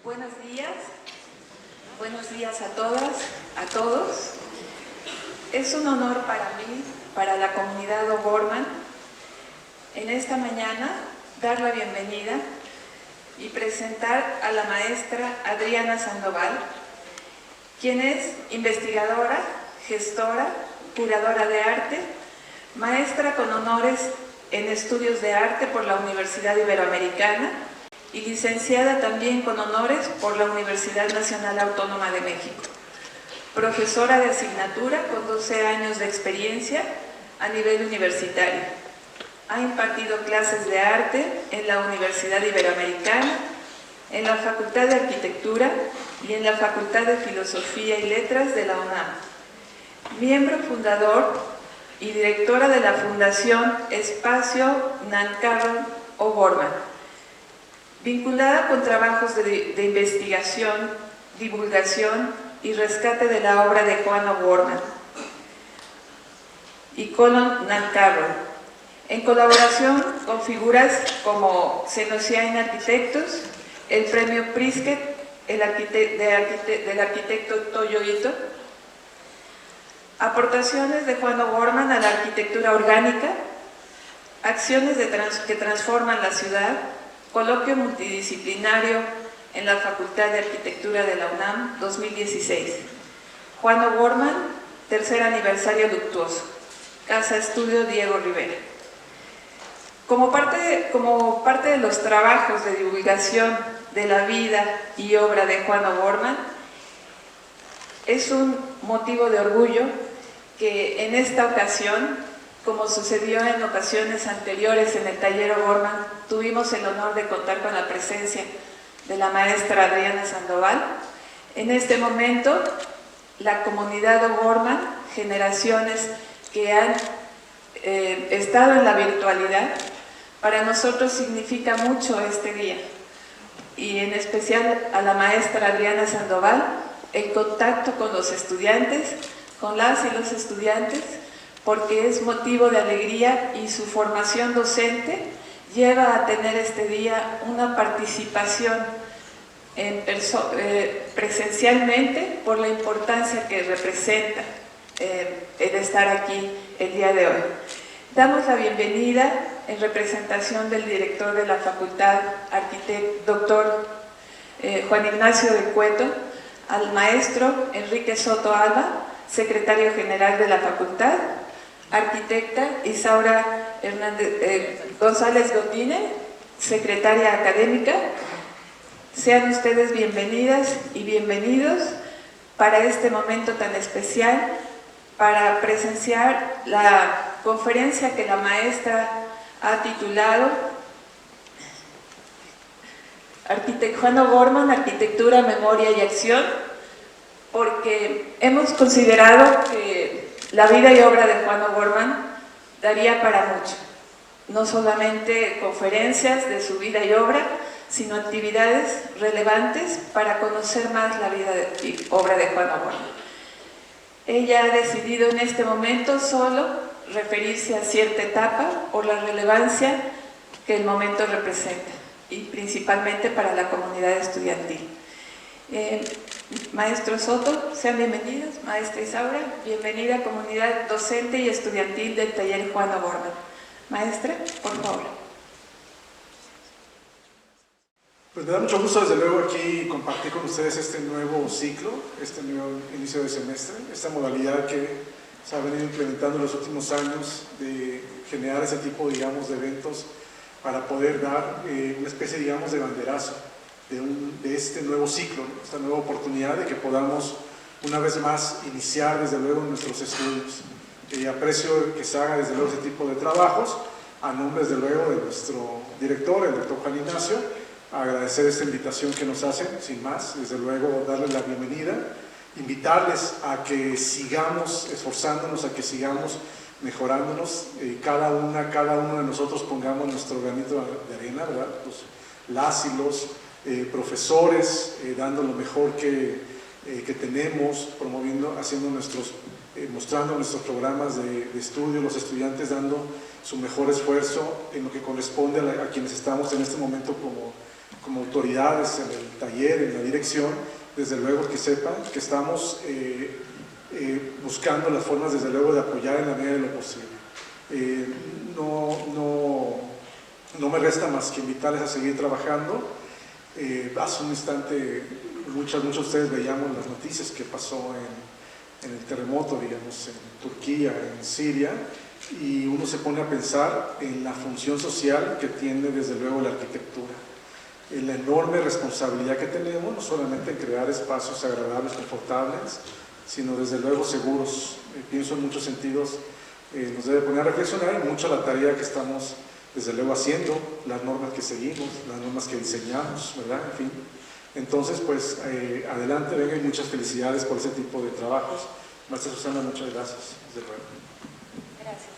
Buenos días a todas, a todos. Es un honor para mí, para la comunidad O'Gorman, en esta mañana dar la bienvenida y presentar a la maestra Adriana Sandoval, quien es investigadora, gestora, curadora de arte, maestra con honores en estudios de arte por la Universidad Iberoamericana y licenciada también con honores por la Universidad Nacional Autónoma de México. Profesora de asignatura con 12 años de experiencia a nivel universitario. Ha impartido clases de arte en la Universidad Iberoamericana, en la Facultad de Arquitectura y en la Facultad de Filosofía y Letras de la UNAM. Miembro fundador y directora de la Fundación Espacio Nancarrow O'Gorman, vinculada con trabajos de investigación, divulgación y rescate de la obra de Juan O'Gorman y Colin Nancarrow, en colaboración con figuras como Senosiain Arquitectos, el premio Pritzker del arquitecto Toyo Ito, aportaciones de Juan O'Gorman a la arquitectura orgánica, acciones que transforman la ciudad, coloquio multidisciplinario en la Facultad de Arquitectura de la UNAM 2016. Juan O'Gorman, tercer aniversario luctuoso. Casa Estudio Diego Rivera. Como parte de los trabajos de divulgación de la vida y obra de Juan O'Gorman, es un motivo de orgullo que en esta ocasión, como sucedió en ocasiones anteriores en el taller O'Gorman, tuvimos el honor de contar con la presencia de la maestra Adriana Sandoval. En este momento, la comunidad O'Gorman, generaciones que han estado en la virtualidad, para nosotros significa mucho este día, y en especial a la maestra Adriana Sandoval, el contacto con los estudiantes, con las y los estudiantes, porque es motivo de alegría y su formación docente lleva a tener este día una participación presencialmente por la importancia que representa el estar aquí el día de hoy. Damos la bienvenida en representación del director de la facultad, doctor Juan Ignacio de Cueto, al maestro Enrique Soto Alba, secretario general de la facultad, arquitecta Isaura González Gotine, secretaria académica. Sean ustedes bienvenidas y bienvenidos para este momento tan especial, para presenciar la conferencia que la maestra ha titulado Juan O'Gorman, Arquitectura, Memoria y Acción, porque hemos considerado que la vida y obra de Juan O'Gorman daría para mucho, no solamente conferencias de su vida y obra, sino actividades relevantes para conocer más la vida y obra de Juan O'Gorman. Ella ha decidido en este momento solo referirse a cierta etapa por la relevancia que el momento representa, y principalmente para la comunidad estudiantil. Maestro Soto, sean bienvenidos. Maestra Isaura, bienvenida comunidad docente y estudiantil del taller Juan O'Gorman. Maestra, por favor. Pues me da mucho gusto desde luego aquí compartir con ustedes este nuevo ciclo, este nuevo inicio de semestre, esta modalidad que se ha venido implementando en los últimos años de generar ese tipo, digamos, de eventos para poder dar una especie, digamos, de banderazo de este nuevo ciclo, esta nueva oportunidad de que podamos una vez más iniciar desde luego nuestros estudios. Aprecio que se haga desde luego ese tipo de trabajos, a nombre desde luego de nuestro director, el doctor Juan Ignacio, agradecer esta invitación que nos hacen, sin más, desde luego darles la bienvenida, invitarles a que sigamos esforzándonos, a que sigamos mejorándonos, cada uno de nosotros pongamos nuestro granito de arena, ¿verdad? Las y los profesores dando lo mejor que tenemos, promoviendo, mostrando nuestros programas de estudio, los estudiantes dando su mejor esfuerzo en lo que corresponde a quienes estamos en este momento como como autoridades en el taller, en la dirección, desde luego que sepan que estamos buscando las formas, desde luego, de apoyar en la medida de lo posible. No me resta más que invitarles a seguir trabajando. Hace un instante muchos de ustedes veíamos las noticias que pasó en el terremoto, digamos, en Turquía, en Siria, y uno se pone a pensar en la función social que tiene desde luego la arquitectura, en la enorme responsabilidad que tenemos, no solamente en crear espacios agradables, confortables, sino desde luego seguros. Pienso en muchos sentidos, nos debe poner a reflexionar en mucho la tarea que estamos desde luego haciendo, las normas que seguimos, las normas que diseñamos, ¿verdad? En fin. Entonces, pues, adelante, venga, y muchas felicidades por ese tipo de trabajos. Maestra Susana, muchas gracias, desde luego. Gracias,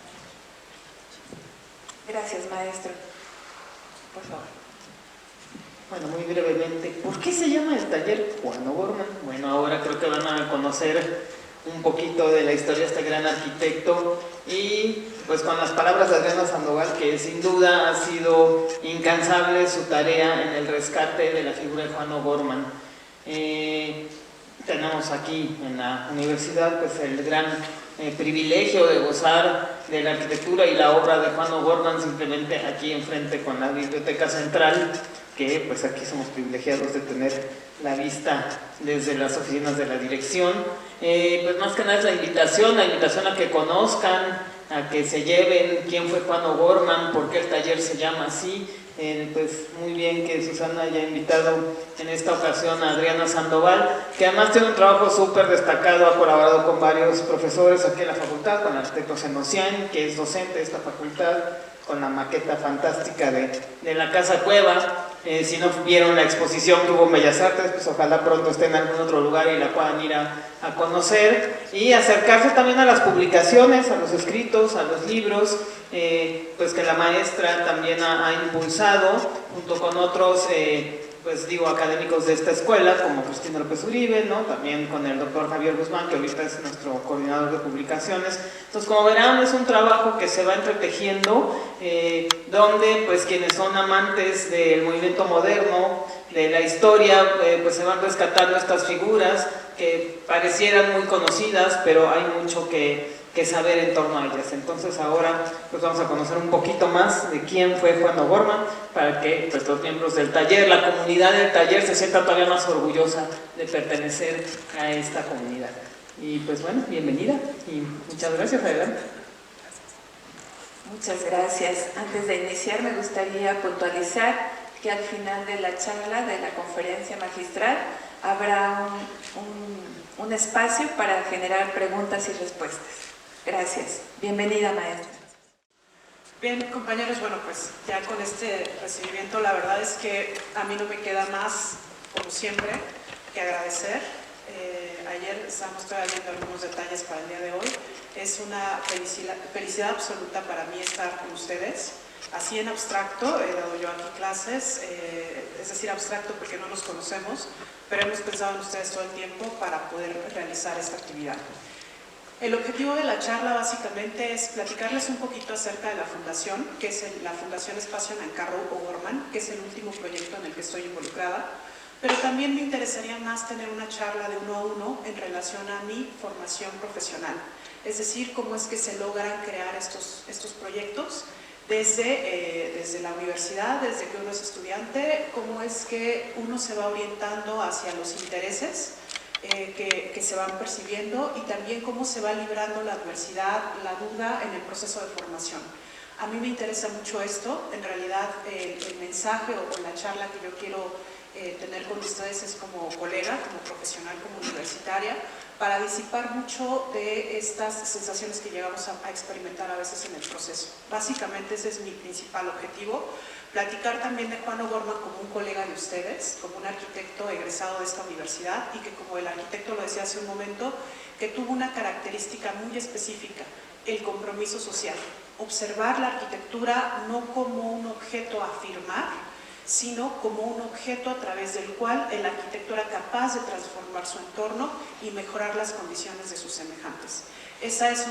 maestro. Gracias, maestro. Por favor. Bueno, muy brevemente, ¿por qué se llama el taller Juan O'Gorman? Bueno, ahora creo que van a conocer un poquito de la historia de este gran arquitecto, y pues con las palabras de Adriana Sandoval, que sin duda ha sido incansable su tarea en el rescate de la figura de Juan O'Gorman. Tenemos aquí en la universidad pues el gran privilegio de gozar de la arquitectura y la obra de Juan O'Gorman, simplemente aquí enfrente con la Biblioteca Central, que pues aquí somos privilegiados de tener la vista desde las oficinas de la dirección. Pues más que nada es la invitación a que conozcan, a que se lleven quién fue Juan O'Gorman, por qué el taller se llama así. Pues muy bien que Susana haya invitado en esta ocasión a Adriana Sandoval, que además tiene un trabajo súper destacado, ha colaborado con varios profesores aquí en la facultad, con el arquitecto Senocian, que es docente de esta facultad, con la maqueta fantástica de la Casa Cueva. Si no vieron la exposición que hubo en Bellas Artes, pues ojalá pronto esté en algún otro lugar y la puedan ir a conocer, y acercarse también a las publicaciones, a los escritos, a los libros, pues que la maestra también ha impulsado, junto con otros pues digo, académicos de esta escuela, como Cristina López Uribe, ¿no? También con el doctor Javier Guzmán, que ahorita es nuestro coordinador de publicaciones. Entonces, como verán, es un trabajo que se va entretejiendo, donde pues quienes son amantes del movimiento moderno, de la historia, pues se van rescatando estas figuras que parecieran muy conocidas, pero hay mucho que saber en torno a ellas. Entonces ahora pues vamos a conocer un poquito más de quién fue Juan O'Gorman, para que pues, los miembros del taller, la comunidad del taller, se sienta todavía más orgullosa de pertenecer a esta comunidad. Y pues bueno, bienvenida y muchas gracias. Adelante. Muchas gracias. Antes de iniciar, me gustaría puntualizar que al final de la charla, de la conferencia magistral, habrá un espacio para generar preguntas y respuestas. Gracias. Bienvenida, maestra. Bien, compañeros, bueno, pues ya con este recibimiento, la verdad es que a mí no me queda más, como siempre, que agradecer. Ayer estábamos todavía viendo algunos detalles para el día de hoy. Es una felicidad absoluta para mí estar con ustedes. Así en abstracto, he dado yo aquí clases, es decir, abstracto porque no nos conocemos, pero hemos pensado en ustedes todo el tiempo para poder realizar esta actividad. El objetivo de la charla básicamente es platicarles un poquito acerca de la fundación, que es la Fundación Espacio Nancarrow O'Gorman, que es el último proyecto en el que estoy involucrada, pero también me interesaría más tener una charla de uno a uno en relación a mi formación profesional, es decir, cómo es que se logran crear estos proyectos desde la universidad, desde que uno es estudiante, cómo es que uno se va orientando hacia los intereses que se van percibiendo, y también cómo se va librando la adversidad, la duda en el proceso de formación. A mí me interesa mucho esto. En realidad el mensaje o la charla que yo quiero tener con ustedes es como colega, como profesional, como universitaria, para disipar mucho de estas sensaciones que llegamos a experimentar a veces en el proceso. Básicamente ese es mi principal objetivo. Platicar también de Juan O'Gorman como un colega de ustedes, como un arquitecto egresado de esta universidad, y que, como el arquitecto lo decía hace un momento, que tuvo una característica muy específica: el compromiso social. Observar la arquitectura no como un objeto a afirmar, sino como un objeto a través del cual el arquitecto era capaz de transformar su entorno y mejorar las condiciones de sus semejantes. Eso es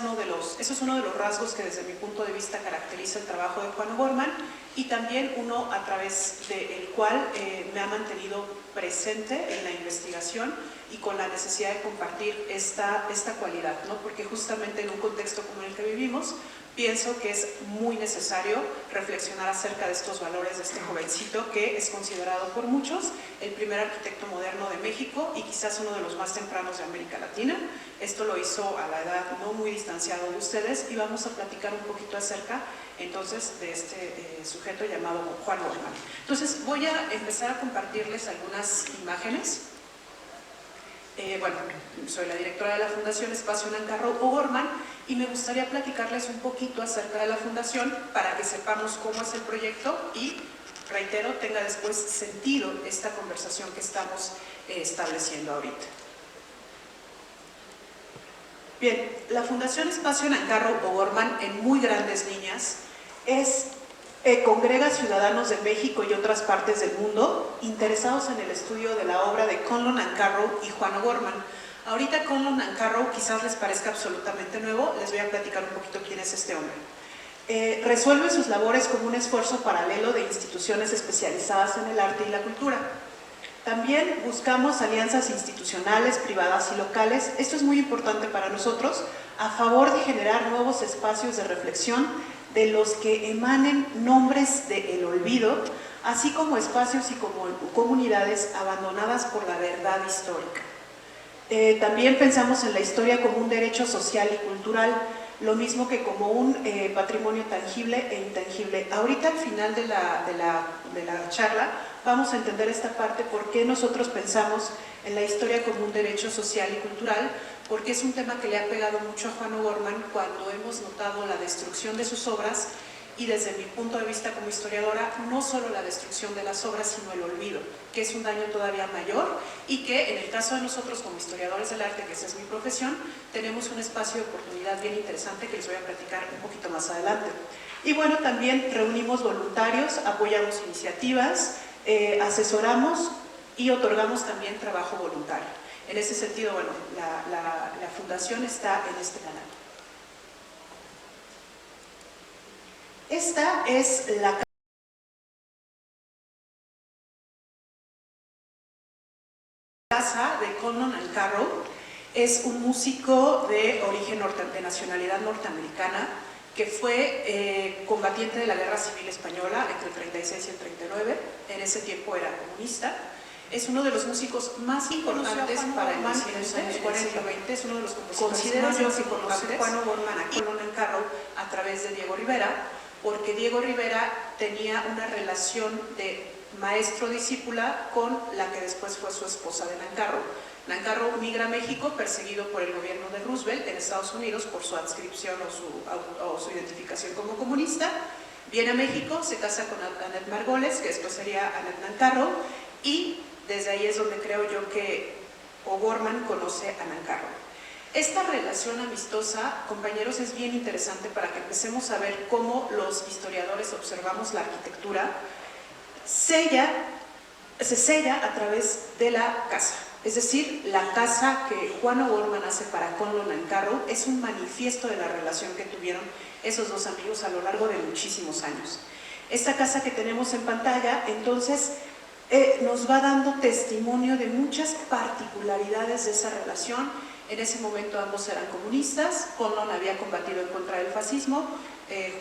uno de los rasgos que desde mi punto de vista caracteriza el trabajo de Juan O'Gorman, y también uno a través del cual me ha mantenido presente en la investigación y con la necesidad de compartir esta cualidad, ¿no? Porque justamente en un contexto como el que vivimos, pienso que es muy necesario reflexionar acerca de estos valores de este jovencito que es considerado por muchos el primer arquitecto moderno de México y quizás uno de los más tempranos de América Latina. Esto lo hizo a la edad no muy distanciado de ustedes, y vamos a platicar un poquito acerca entonces de este sujeto llamado Juan O'Gorman. Entonces voy a empezar a compartirles algunas imágenes. Bueno, soy la directora de la Fundación Espacio Nancarrow O'Gorman y me gustaría platicarles un poquito acerca de la fundación para que sepamos cómo es el proyecto y, reitero, tenga después sentido esta conversación que estamos estableciendo ahorita. Bien, la Fundación Espacio Nancarrow O'Gorman, en muy grandes líneas, congrega ciudadanos de México y otras partes del mundo interesados en el estudio de la obra de Conlon Nancarrow y Juan O'Gorman. Ahorita Conlon Nancarrow quizás les parezca absolutamente nuevo, les voy a platicar un poquito quién es este hombre. Resuelve sus labores como un esfuerzo paralelo de instituciones especializadas en el arte y la cultura. También buscamos alianzas institucionales, privadas y locales, esto es muy importante para nosotros, a favor de generar nuevos espacios de reflexión de los que emanen nombres del olvido, así como espacios y como comunidades abandonadas por la verdad histórica. También pensamos en la historia como un derecho social y cultural, lo mismo que como un patrimonio tangible e intangible. Ahorita al final de la charla vamos a entender esta parte, por qué nosotros pensamos en la historia como un derecho social y cultural, porque es un tema que le ha pegado mucho a Juan O'Gorman cuando hemos notado la destrucción de sus obras, y desde mi punto de vista como historiadora, no solo la destrucción de las obras, sino el olvido, que es un daño todavía mayor, y que en el caso de nosotros como historiadores del arte, que esa es mi profesión, tenemos un espacio de oportunidad bien interesante que les voy a platicar un poquito más adelante. Y bueno, también reunimos voluntarios, apoyamos iniciativas, asesoramos y otorgamos también trabajo voluntario. En ese sentido, bueno, la fundación está en este canal. Esta es la casa de Conlon Nancarrow. Es un músico de origen de nacionalidad norteamericana que fue combatiente de la Guerra Civil Española entre el 36 y el 39. En ese tiempo era comunista. Es uno de los músicos más importantes para el siglo XX, es uno de los compositores más importantes. Juan O'Gorman a Conlon Nancarrow a través de Diego Rivera, porque Diego Rivera tenía una relación de maestro-discípula con la que después fue su esposa de Nancarrow. Nancarrow migra a México perseguido por el gobierno de Roosevelt en Estados Unidos por su adscripción o su identificación como comunista. Viene a México, se casa con Annette Margoles, que después sería Annette Nancarrow, y desde ahí es donde creo yo que O'Gorman conoce a Nancarrow. Esta relación amistosa, compañeros, es bien interesante para que empecemos a ver cómo los historiadores observamos la arquitectura. Se sella a través de la casa. Es decir, la casa que Juan O'Gorman hace para Conlon Nancarrow es un manifiesto de la relación que tuvieron esos dos amigos a lo largo de muchísimos años. Esta casa que tenemos en pantalla, entonces, nos va dando testimonio de muchas particularidades de esa relación. En ese momento ambos eran comunistas, Conlon había combatido en contra del fascismo,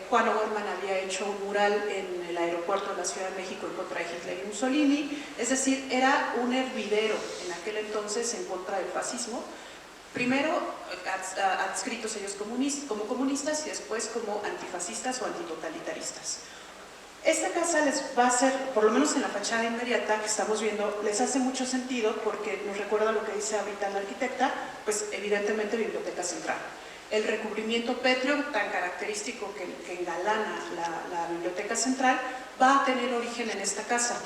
Juan O'Gorman había hecho un mural en el aeropuerto de la Ciudad de México en contra de Hitler y Mussolini, es decir, era un hervidero en aquel entonces en contra del fascismo, primero adscritos ellos como comunistas y después como antifascistas o antitotalitaristas. Esta casa les va a hacer, por lo menos en la fachada inmediata que estamos viendo, les hace mucho sentido porque nos recuerda lo que dice ahorita la arquitecta, pues evidentemente Biblioteca Central. El recubrimiento pétreo tan característico que engalana la Biblioteca Central va a tener origen en esta casa.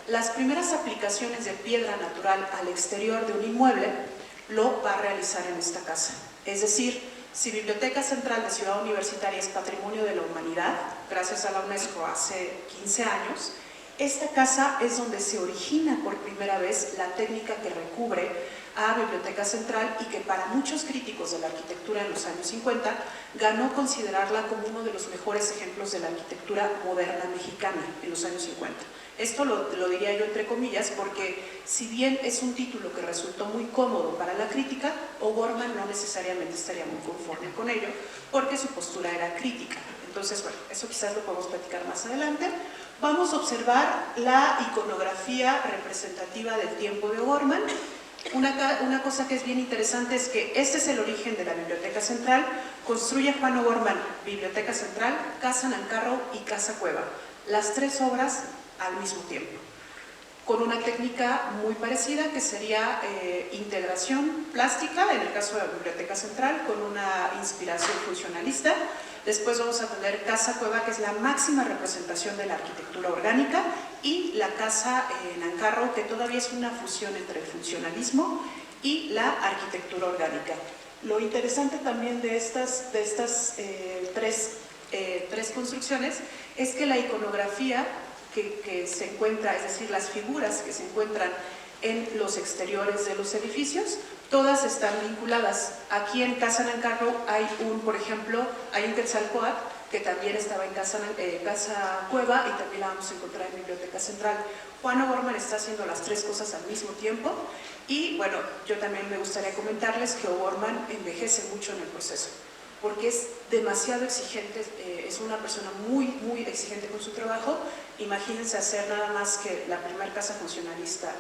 Las primeras aplicaciones de piedra natural al exterior de un inmueble lo va a realizar en esta casa. Es decir, si Biblioteca Central de Ciudad Universitaria es Patrimonio de la Humanidad, gracias a la UNESCO hace 15 años, Esta casa es donde se origina por primera vez la técnica que recubre a Biblioteca Central y que para muchos críticos de la arquitectura en los años 50 ganó considerarla como uno de los mejores ejemplos de la arquitectura moderna mexicana en los años 50. Esto lo diría yo entre comillas porque si bien es un título que resultó muy cómodo para la crítica, O'Gorman no necesariamente estaría muy conforme con ello porque su postura era crítica. Entonces, bueno, eso quizás lo podemos platicar más adelante. Vamos a observar la iconografía representativa del tiempo de O'Gorman. Una cosa que es bien interesante es que este es el origen de la Biblioteca Central. Construye Juan O'Gorman Biblioteca Central, Casa Nancarrow y Casa Cueva. Las tres obras al mismo tiempo, con una técnica muy parecida que sería integración plástica, en el caso de la Biblioteca Central, con una inspiración funcionalista. Después vamos a tener Casa Cueva, que es la máxima representación de la arquitectura orgánica, y la Casa Nancarrow, que todavía es una fusión entre el funcionalismo y la arquitectura orgánica. Lo interesante también de estas tres construcciones es que la iconografía que se encuentra, es decir, las figuras que se encuentran en los exteriores de los edificios, todas están vinculadas. Aquí en Casa Nancarrow hay por ejemplo, hay un Quetzalcóatl que también estaba en Casa Cueva y también la vamos a encontrar en Biblioteca Central. Juan O'Gorman está haciendo las tres cosas al mismo tiempo y bueno, yo también me gustaría comentarles que O'Gorman envejece mucho en el proceso porque es demasiado exigente, es una persona muy exigente con su trabajo. Imagínense hacer nada más que la primera casa funcionalista,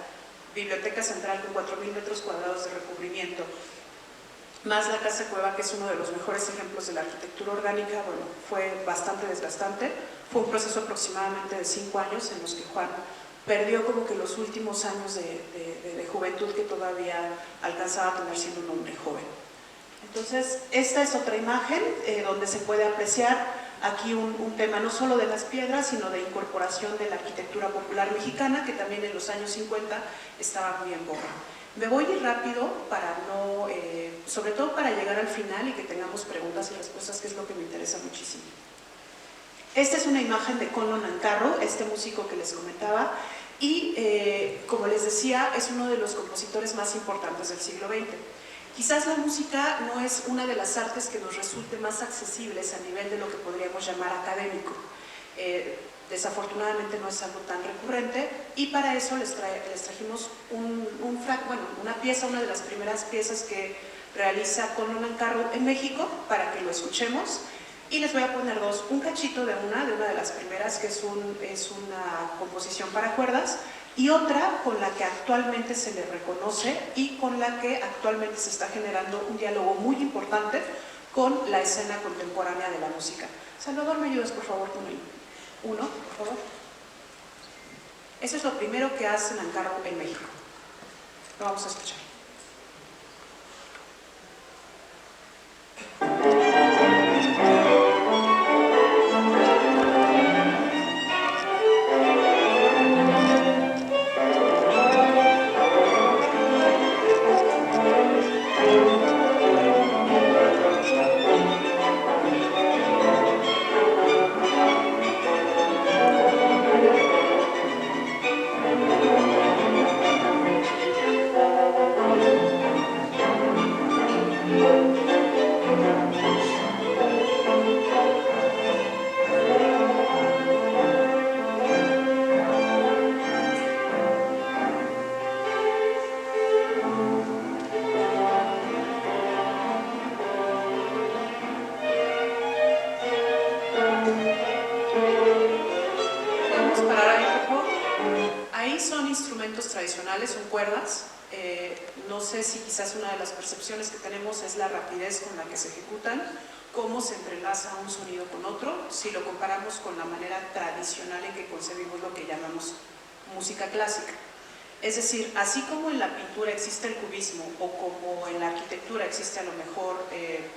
Biblioteca Central con 4.000 metros cuadrados de recubrimiento, más la Casa Cueva, que es uno de los mejores ejemplos de la arquitectura orgánica. Bueno, fue bastante desgastante, fue un proceso aproximadamente de 5 años en los que Juan perdió como que los últimos años de juventud que todavía alcanzaba a tener siendo un hombre joven. Entonces, esta es otra imagen donde se puede apreciar aquí un tema no solo de las piedras, sino de incorporación de la arquitectura popular mexicana, que también en los años 50 estaba muy en boga. Me voy a ir rápido para no, sobre todo para llegar al final y que tengamos preguntas y respuestas, que es lo que me interesa muchísimo. Esta es una imagen de Conlo Nancarrow, este músico que les comentaba, y como les decía, es uno de los compositores más importantes del siglo XX. Quizás la música no es una de las artes que nos resulte más accesibles a nivel de lo que podríamos llamar académico. Desafortunadamente no es algo tan recurrente y para eso les trajimos una pieza, una de las primeras piezas que realiza Conlo Nancarrow en México, para que lo escuchemos. Y les voy a poner un cachito de una de las primeras, que es una composición para cuerdas, y otra con la que actualmente se le reconoce y con la que actualmente se está generando un diálogo muy importante con la escena contemporánea de la música. Salvador, ¿me ayudas por favor con el uno, por favor? Eso es lo primero que hace Nancarrow en México. Lo vamos a escuchar. Tradicionales, son cuerdas. No sé si quizás una de las percepciones que tenemos es la rapidez con la que se ejecutan, cómo se entrelaza un sonido con otro, si lo comparamos con la manera tradicional en que concebimos lo que llamamos música clásica. Es decir, así como en la pintura existe el cubismo o como en la arquitectura existe a lo mejor,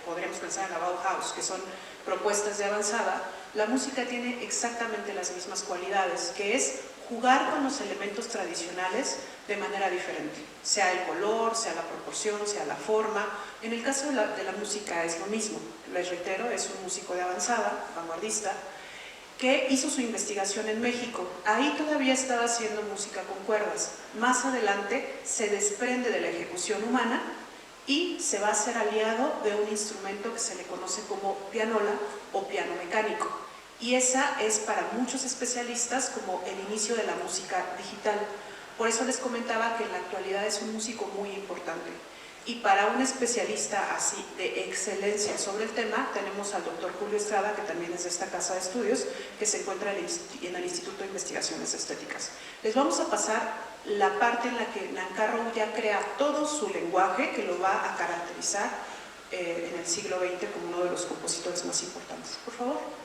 podríamos pensar en la Bauhaus, que son propuestas de avanzada, la música tiene exactamente las mismas cualidades, que es jugar con los elementos tradicionales de manera diferente, sea el color, sea la proporción, sea la forma. En el caso de la música es lo mismo, les reitero, es un músico de avanzada, vanguardista, que hizo su investigación en México. Ahí todavía estaba haciendo música con cuerdas. Más adelante se desprende de la ejecución humana y se va a hacer aliado de un instrumento que se le conoce como pianola o piano mecánico. Y esa es para muchos especialistas como el inicio de la música digital. Por eso les comentaba que en la actualidad es un músico muy importante. Y para un especialista así de excelencia sobre el tema, tenemos al doctor Julio Estrada, que también es de esta casa de estudios, que se encuentra en el Instituto de Investigaciones Estéticas. Les vamos a pasar la parte en la que Nancarrow ya crea todo su lenguaje, que lo va a caracterizar en el siglo XX como uno de los compositores más importantes. Por favor.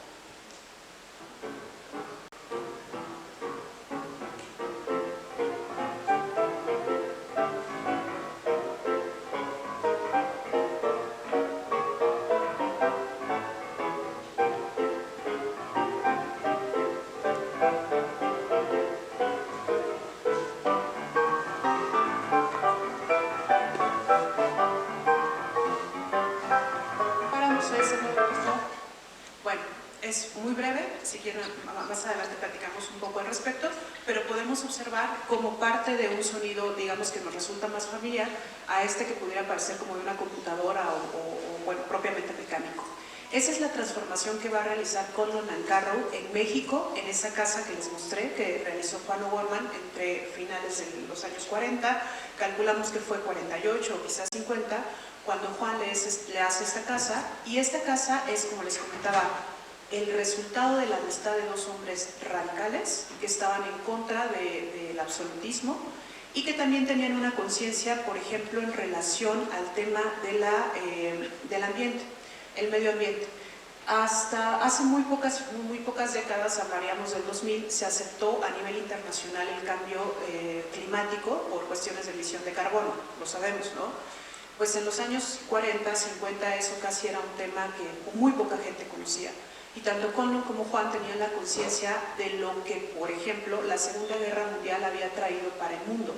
Bueno, es muy breve, si quieren más adelante platicamos un poco al respecto, pero podemos observar como parte de un sonido, digamos, que nos resulta más familiar a este que pudiera parecer como de una computadora o bueno, propiamente mecánico. Esa es la transformación que va a realizar Conlon Nancarrow en México, en esa casa que les mostré, que realizó Juan O'Gorman entre finales de los años 40, calculamos que fue 48 o quizás 50, cuando Juan le hace esta casa, y esta casa es, como les comentaba, el resultado de la amistad de dos hombres radicales que estaban en contra del absolutismo y que también tenían una conciencia, por ejemplo, en relación al tema del ambiente, el medio ambiente. Hasta hace muy pocas décadas, hablaríamos del 2000, se aceptó a nivel internacional el cambio climático por cuestiones de emisión de carbono, lo sabemos, ¿no? Pues en los años 40, 50 eso casi era un tema que muy poca gente conocía. Y tanto Conlon como Juan tenían la conciencia de lo que, por ejemplo, la Segunda Guerra Mundial había traído para el mundo.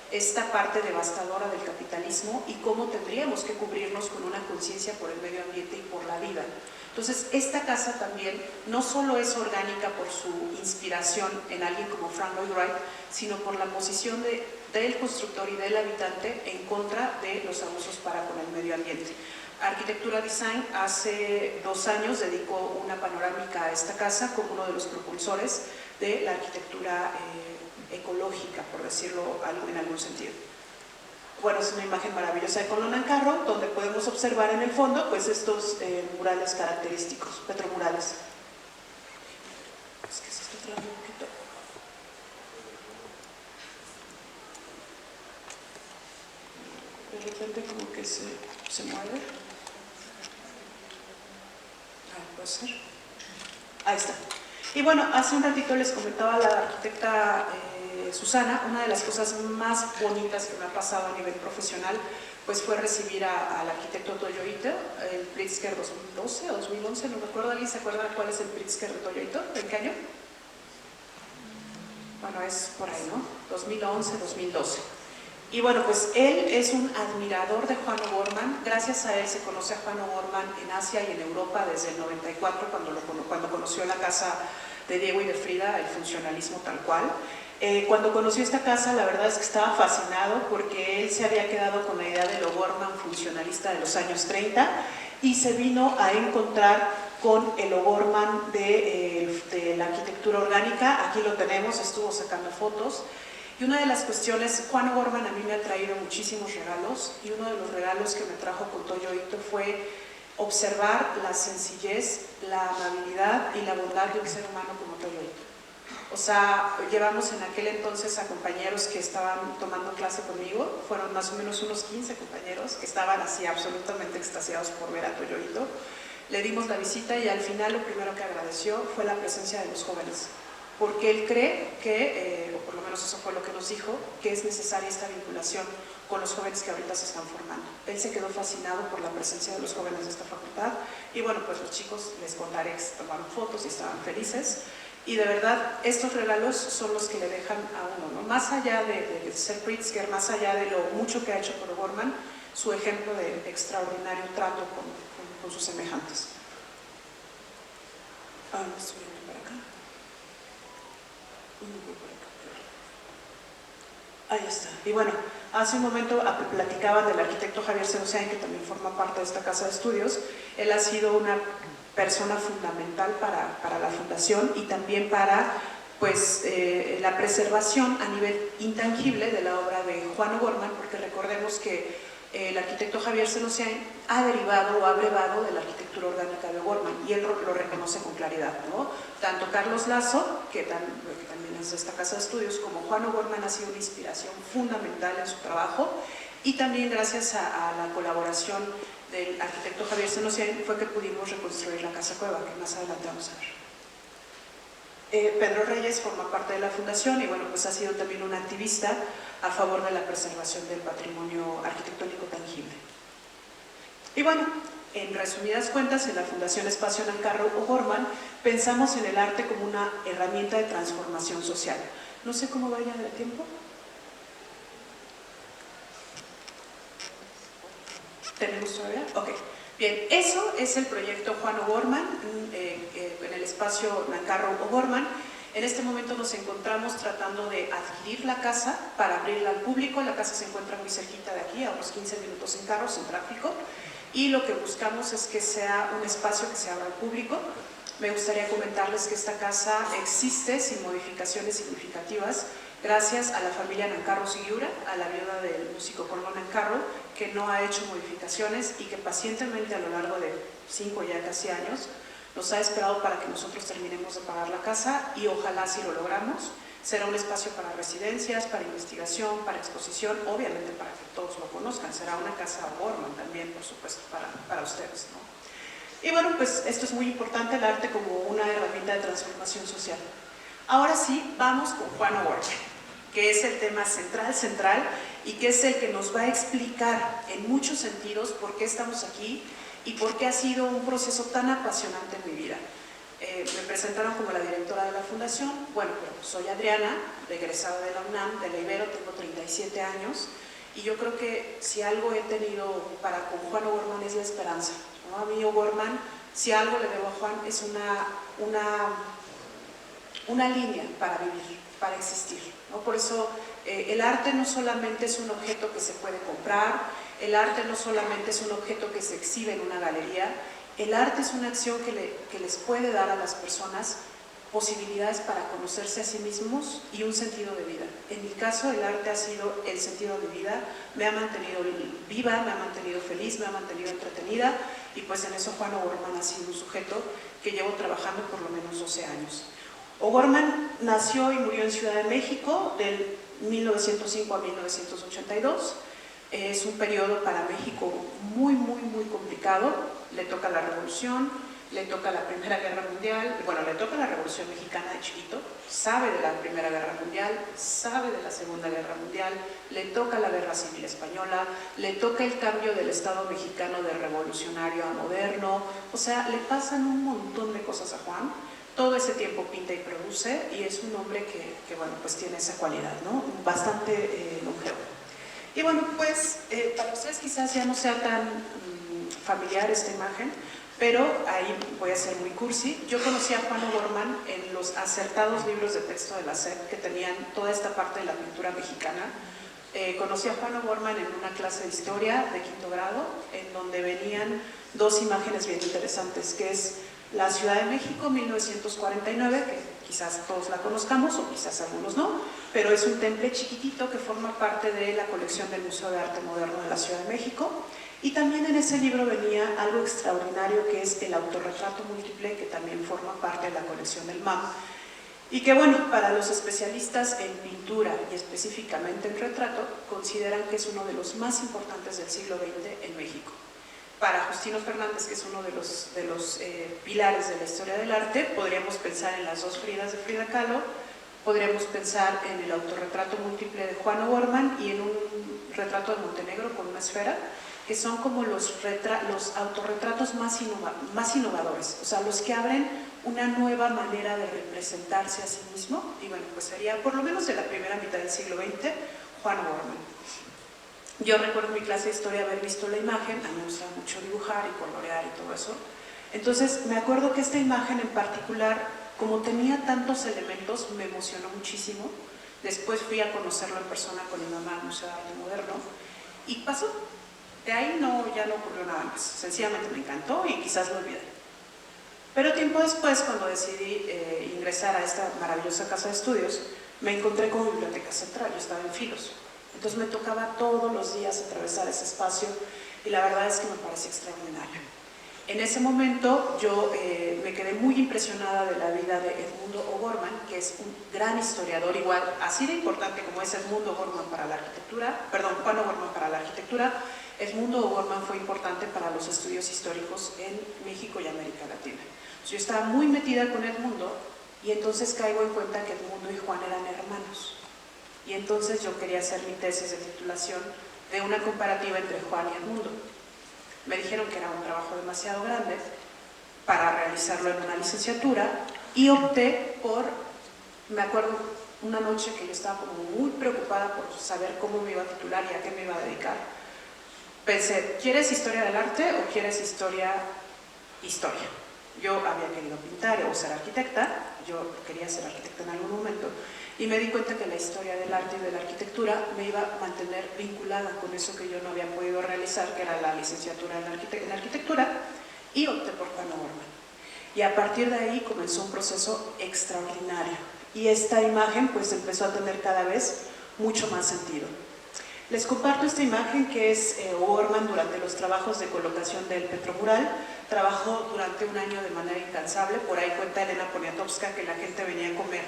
Esta parte devastadora del capitalismo y cómo tendríamos que cubrirnos con una conciencia por el medio ambiente y por la vida. Entonces, esta casa también no solo es orgánica por su inspiración en alguien como Frank Lloyd Wright, sino por la posición del constructor y del habitante en contra de los abusos para con el medio ambiente. Arquitectura Design hace 2 años dedicó una panorámica a esta casa como uno de los propulsores de la arquitectura ecológica, por decirlo en algún sentido. Bueno, es una imagen maravillosa de Conlon Nancarrow, donde podemos observar en el fondo pues estos murales característicos, petromurales. Es que se está trabando un poquito. De repente como que se mueve. Puede ser. Ahí está. Y bueno, hace un ratito les comentaba a la arquitecta Susana, una de las cosas más bonitas que me ha pasado a nivel profesional pues fue recibir al arquitecto Toyo Ito, el Pritzker 2012 o 2011, no me acuerdo. ¿Alguien se acuerda cuál es el Pritzker de Toyo Ito? ¿En qué año? Bueno, es por ahí, ¿no? 2011, 2012. Y bueno, pues él es un admirador de Juan O'Gorman. Gracias a él se conoce a Juan O'Gorman en Asia y en Europa desde el 94, cuando conoció la casa de Diego y de Frida, el funcionalismo tal cual. Cuando conoció esta casa, la verdad es que estaba fascinado porque él se había quedado con la idea del O'Gorman funcionalista de los años 30 y se vino a encontrar con el O'Gorman de la arquitectura orgánica. Aquí lo tenemos, estuvo sacando fotos. Y una de las cuestiones, Juan O'Gorman a mí me ha traído muchísimos regalos, y uno de los regalos que me trajo con Toyo Ito fue observar la sencillez, la amabilidad y la bondad de un ser humano como Toyo Ito. O sea, llevamos en aquel entonces a compañeros que estaban tomando clase conmigo, fueron más o menos unos 15 compañeros que estaban así absolutamente extasiados por ver a Toyo Ito. Le dimos la visita y al final lo primero que agradeció fue la presencia de los jóvenes, porque él cree que, o por lo menos eso fue lo que nos dijo, que es necesaria esta vinculación con los jóvenes que ahorita se están formando. Él se quedó fascinado por la presencia de los jóvenes de esta facultad y bueno, pues los chicos, les contaré, que tomaron fotos y estaban felices. Y de verdad, estos regalos son los que le dejan a uno, ¿no? Más allá de ser Pritzker, más allá de lo mucho que ha hecho por O'Gorman, su ejemplo de extraordinario trato con sus semejantes. Estoy viendo para acá. Ahí está. Y bueno, hace un momento platicaban del arquitecto Javier Segozian, que también forma parte de esta casa de estudios. Él ha sido una persona fundamental para la fundación y también para pues, la preservación a nivel intangible de la obra de Juan O'Gorman, porque recordemos que el arquitecto Javier Segozian ha derivado o ha brevado de la arquitectura orgánica de O'Gorman y él lo reconoce con claridad, ¿no? Tanto Carlos Lazo, que también es de esta casa de estudios, como Juan O'Gorman ha sido una inspiración fundamental en su trabajo, y también gracias a la colaboración del arquitecto Javier Segozian fue que pudimos reconstruir la Casa Cueva, que más adelante vamos a ver. Pedro Reyes forma parte de la fundación y bueno, pues ha sido también un activista a favor de la preservación del patrimonio arquitectónico tangible. Y bueno, en resumidas cuentas, en la Fundación Espacio Nancarrow O'Gorman pensamos en el arte como una herramienta de transformación social. No sé cómo vaya el tiempo. ¿Tenemos todavía? Ok. Bien, eso es el proyecto Juan O'Gorman en el espacio Nancarrow O'Gorman. En este momento nos encontramos tratando de adquirir la casa para abrirla al público. La casa se encuentra muy cerquita de aquí, a unos 15 minutos en carro, sin tráfico. Y lo que buscamos es que sea un espacio que se abra al público. Me gustaría comentarles que esta casa existe sin modificaciones significativas gracias a la familia Nancarrow Siguiura, a la viuda del músico Colón Nancarrow, que no ha hecho modificaciones y que pacientemente a lo largo de 5 ya casi años nos ha esperado para que nosotros terminemos de pagar la casa y ojalá si lo logramos. Será un espacio para residencias, para investigación, para exposición, obviamente para que todos lo conozcan. Será una casa O'Gorman también, por supuesto, para ustedes, ¿no? Y bueno, pues esto es muy importante, el arte como una herramienta de transformación social. Ahora sí, vamos con Juan O'Gorman, que es el tema central y que es el que nos va a explicar en muchos sentidos por qué estamos aquí y por qué ha sido un proceso tan apasionante en mi vida. Me presentaron como la directora de la fundación. Bueno, pero soy Adriana, egresada de la UNAM, de la Ibero, tengo 37 años y yo creo que si algo he tenido con Juan O'Gorman es la esperanza, ¿no? A mí O'Gorman, si algo le debo a Juan, es una línea para vivir, para existir, ¿no? Por eso el arte no solamente es un objeto que se puede comprar, el arte no solamente es un objeto que se exhibe en una galería, el arte es una acción que les puede dar a las personas posibilidades para conocerse a sí mismos y un sentido de vida. En mi caso, el arte ha sido el sentido de vida, me ha mantenido viva, me ha mantenido feliz, me ha mantenido entretenida y pues en eso Juan O'Gorman ha sido un sujeto que llevo trabajando por lo menos 12 años. O'Gorman nació y murió en Ciudad de México del 1905 a 1982. Es un periodo para México muy complicado. Le toca la Revolución, le toca la Primera Guerra Mundial, bueno, le toca la Revolución Mexicana de chiquito, sabe de la Primera Guerra Mundial, sabe de la Segunda Guerra Mundial, le toca la Guerra Civil Española, le toca el cambio del Estado mexicano de revolucionario a moderno, o sea, le pasan un montón de cosas a Juan. Todo ese tiempo pinta y produce y es un hombre que bueno, pues tiene esa cualidad, ¿no? Bastante longevo. Y bueno, pues para ustedes quizás ya no sea tan familiar esta imagen, pero ahí voy a ser muy cursi. Yo conocí a Juan O'Gorman en los acertados libros de texto de la SEP que tenían toda esta parte de la pintura mexicana. Conocí a Juan O'Gorman en una clase de historia de 5º grado, en donde venían dos imágenes bien interesantes, que es la Ciudad de México, 1949, que quizás todos la conozcamos o quizás algunos no, pero es un temple chiquitito que forma parte de la colección del Museo de Arte Moderno de la Ciudad de México. Y también en ese libro venía algo extraordinario que es el autorretrato múltiple, que también forma parte de la colección del MAM. Y que bueno, para los especialistas en pintura y específicamente en retrato, consideran que es uno de los más importantes del siglo XX en México. Para Justino Fernández, que es uno de los pilares de la historia del arte, podríamos pensar en las dos Fridas de Frida Kahlo, podríamos pensar en el autorretrato múltiple de Juan O'Gorman y en un retrato de Montenegro con una esfera, que son como los autorretratos más innovadores, o sea, los que abren una nueva manera de representarse a sí mismo, y bueno, pues sería por lo menos de la primera mitad del siglo XX, Juan O'Gorman. Yo recuerdo en mi clase de historia haber visto la imagen, a mí me gustaba mucho dibujar y colorear y todo eso, entonces me acuerdo que esta imagen en particular como tenía tantos elementos, me emocionó muchísimo. Después fui a conocerlo en persona con mi mamá al Museo de Arte Moderno y pasó. De ahí ya no ocurrió nada más. Sencillamente me encantó y quizás lo olvidé. Pero tiempo después, cuando decidí ingresar a esta maravillosa casa de estudios, me encontré con Biblioteca Central. Yo estaba en Filos. Entonces me tocaba todos los días atravesar ese espacio y la verdad es que me parece extraordinario. En ese momento yo me quedé muy impresionada de la vida de Edmundo O'Gorman, que es un gran historiador, igual así de importante como es Edmundo O'Gorman para la arquitectura, perdón, Juan O'Gorman para la arquitectura. Edmundo O'Gorman fue importante para los estudios históricos en México y América Latina. Yo estaba muy metida con Edmundo y entonces caigo en cuenta que Edmundo y Juan eran hermanos. Y entonces yo quería hacer mi tesis de titulación de una comparativa entre Juan y Edmundo. Me dijeron que era un trabajo demasiado grande para realizarlo en una licenciatura y opté por, me acuerdo una noche que yo estaba como muy preocupada por saber cómo me iba a titular y a qué me iba a dedicar. Pensé, ¿quieres historia del arte o quieres historia? Yo había querido pintar o ser arquitecta, yo quería ser arquitecta en algún momento, y me di cuenta que la historia del arte y de la arquitectura me iba a mantener vinculada con eso que yo no había podido realizar, que era la licenciatura en arquitectura, y opté por Juan O'Gorman. Y a partir de ahí comenzó un proceso extraordinario, y esta imagen pues empezó a tener cada vez mucho más sentido. Les comparto esta imagen que es O'Gorman durante los trabajos de colocación del Petromural. Trabajó durante un año de manera incansable. Por ahí cuenta Elena Poniatowska que la gente venía a comer,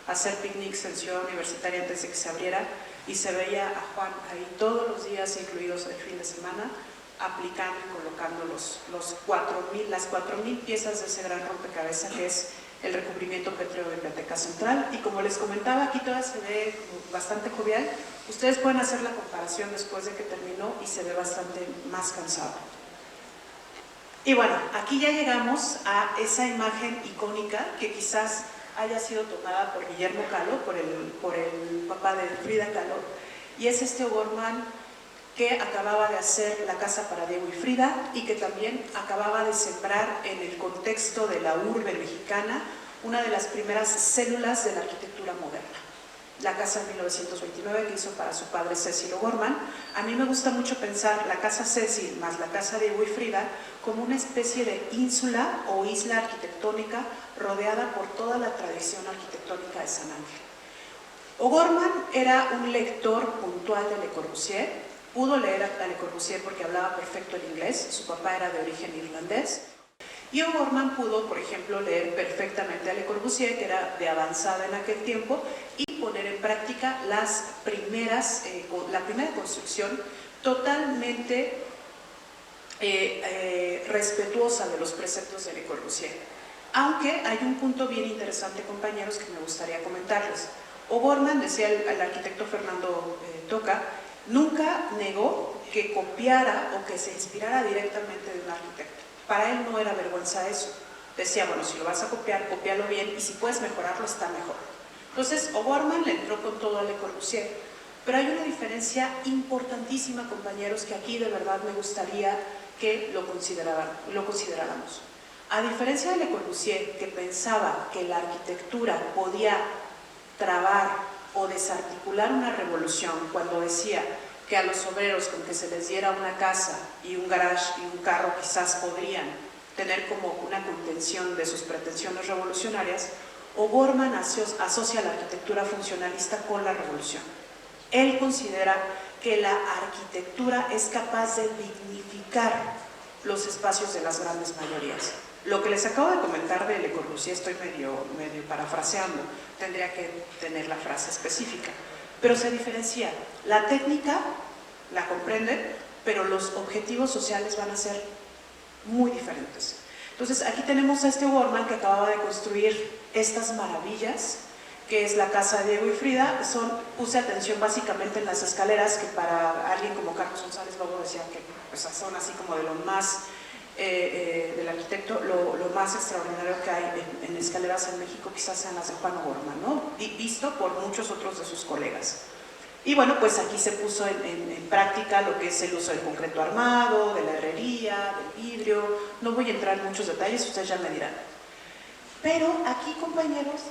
a hacer picnics en Ciudad Universitaria antes de que se abriera y se veía a Juan ahí todos los días, incluidos el fin de semana, aplicando y colocando las 4.000 piezas de ese gran rompecabezas que es el recubrimiento pétreo de Biblioteca Central. Y como les comentaba, aquí todavía se ve bastante jovial. Ustedes pueden hacer la comparación después de que terminó y se ve bastante más cansado. Y bueno, aquí ya llegamos a esa imagen icónica que quizás haya sido tomada por Guillermo Kahlo, por el papá de Frida Kahlo, y es este O'Gorman que acababa de hacer la casa para Diego y Frida y que también acababa de sembrar en el contexto de la urbe mexicana una de las primeras células de la arquitectura moderna. La casa en 1929 que hizo para su padre Cecil O'Gorman. A mí me gusta mucho pensar la casa Cecil más la casa Diego y Frida como una especie de ínsula o isla arquitectónica rodeada por toda la tradición arquitectónica de San Ángel. O'Gorman era un lector puntual de Le Corbusier. Pudo leer a Le Corbusier porque hablaba perfecto el inglés, su papá era de origen irlandés. Y O'Gorman pudo, por ejemplo, leer perfectamente a Le Corbusier, que era de avanzada en aquel tiempo, y poner en práctica la primera construcción totalmente respetuosa de los preceptos de Le Corbusier. Aunque hay un punto bien interesante, compañeros, que me gustaría comentarles. O'Gorman, decía el arquitecto Fernando Toca, nunca negó que copiara o que se inspirara directamente de un arquitecto. Para él no era vergüenza eso. Decía, bueno, si lo vas a copiar, cópialo bien y si puedes mejorarlo, está mejor. Entonces, O'Gorman le entró con todo a Le Corbusier. Pero hay una diferencia importantísima, compañeros, que aquí de verdad me gustaría que lo consideráramos. A diferencia de Le Corbusier, que pensaba que la arquitectura podía trabar o desarticular una revolución cuando decía que a los obreros con que se les diera una casa y un garage y un carro quizás podrían tener como una contención de sus pretensiones revolucionarias, O'Gorman asocia la arquitectura funcionalista con la revolución. Él considera que la arquitectura es capaz de dignificar los espacios de las grandes mayorías. Lo que les acabo de comentar de Le Corbusier, estoy medio parafraseando, tendría que tener la frase específica, pero se diferencia. La técnica la comprenden, pero los objetivos sociales van a ser muy diferentes. Entonces aquí tenemos a este O'Gorman que acababa de construir estas maravillas, que es la casa de Diego y Frida. Puse atención básicamente en las escaleras, que para alguien como Carlos González Lobo decía que pues, son así como de lo más del arquitecto, lo más extraordinario que hay en escaleras en México quizás sean las de Juan O'Gorman, ¿no? Visto por muchos otros de sus colegas. Y bueno, pues aquí se puso en práctica lo que es el uso del concreto armado, de la herrería, del vidrio. No voy a entrar en muchos detalles, ustedes ya me dirán. Pero aquí, compañeros,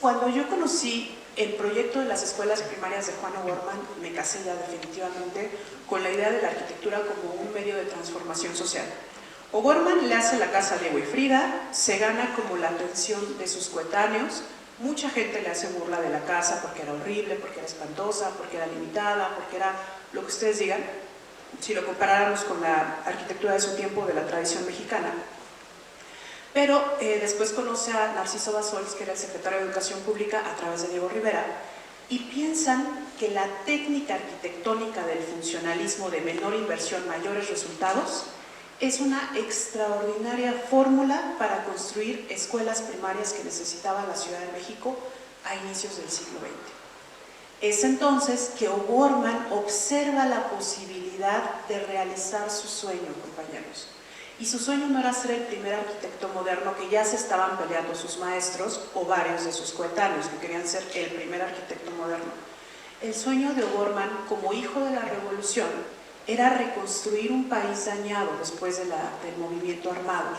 cuando yo conocí el proyecto de las escuelas primarias de Juan O'Gorman, me casé ya definitivamente con la idea de la arquitectura como un medio de transformación social. O'Gorman le hace la casa a Diego y Frida, se gana como la atención de sus coetáneos, mucha gente le hace burla de la casa porque era horrible, porque era espantosa, porque era limitada, porque era lo que ustedes digan, si lo comparáramos con la arquitectura de su tiempo, de la tradición mexicana. Pero después conoce a Narciso Bassols, que era el secretario de Educación Pública, a través de Diego Rivera, y piensan que la técnica arquitectónica del funcionalismo de menor inversión, mayores resultados, es una extraordinaria fórmula para construir escuelas primarias que necesitaba la Ciudad de México a inicios del siglo XX. Es entonces que O'Gorman observa la posibilidad de realizar su sueño, compañeros. Y su sueño no era ser el primer arquitecto moderno que ya se estaban peleando sus maestros o varios de sus coetáneos que querían ser el primer arquitecto moderno. El sueño de O'Gorman, como hijo de la Revolución, era reconstruir un país dañado después del movimiento armado.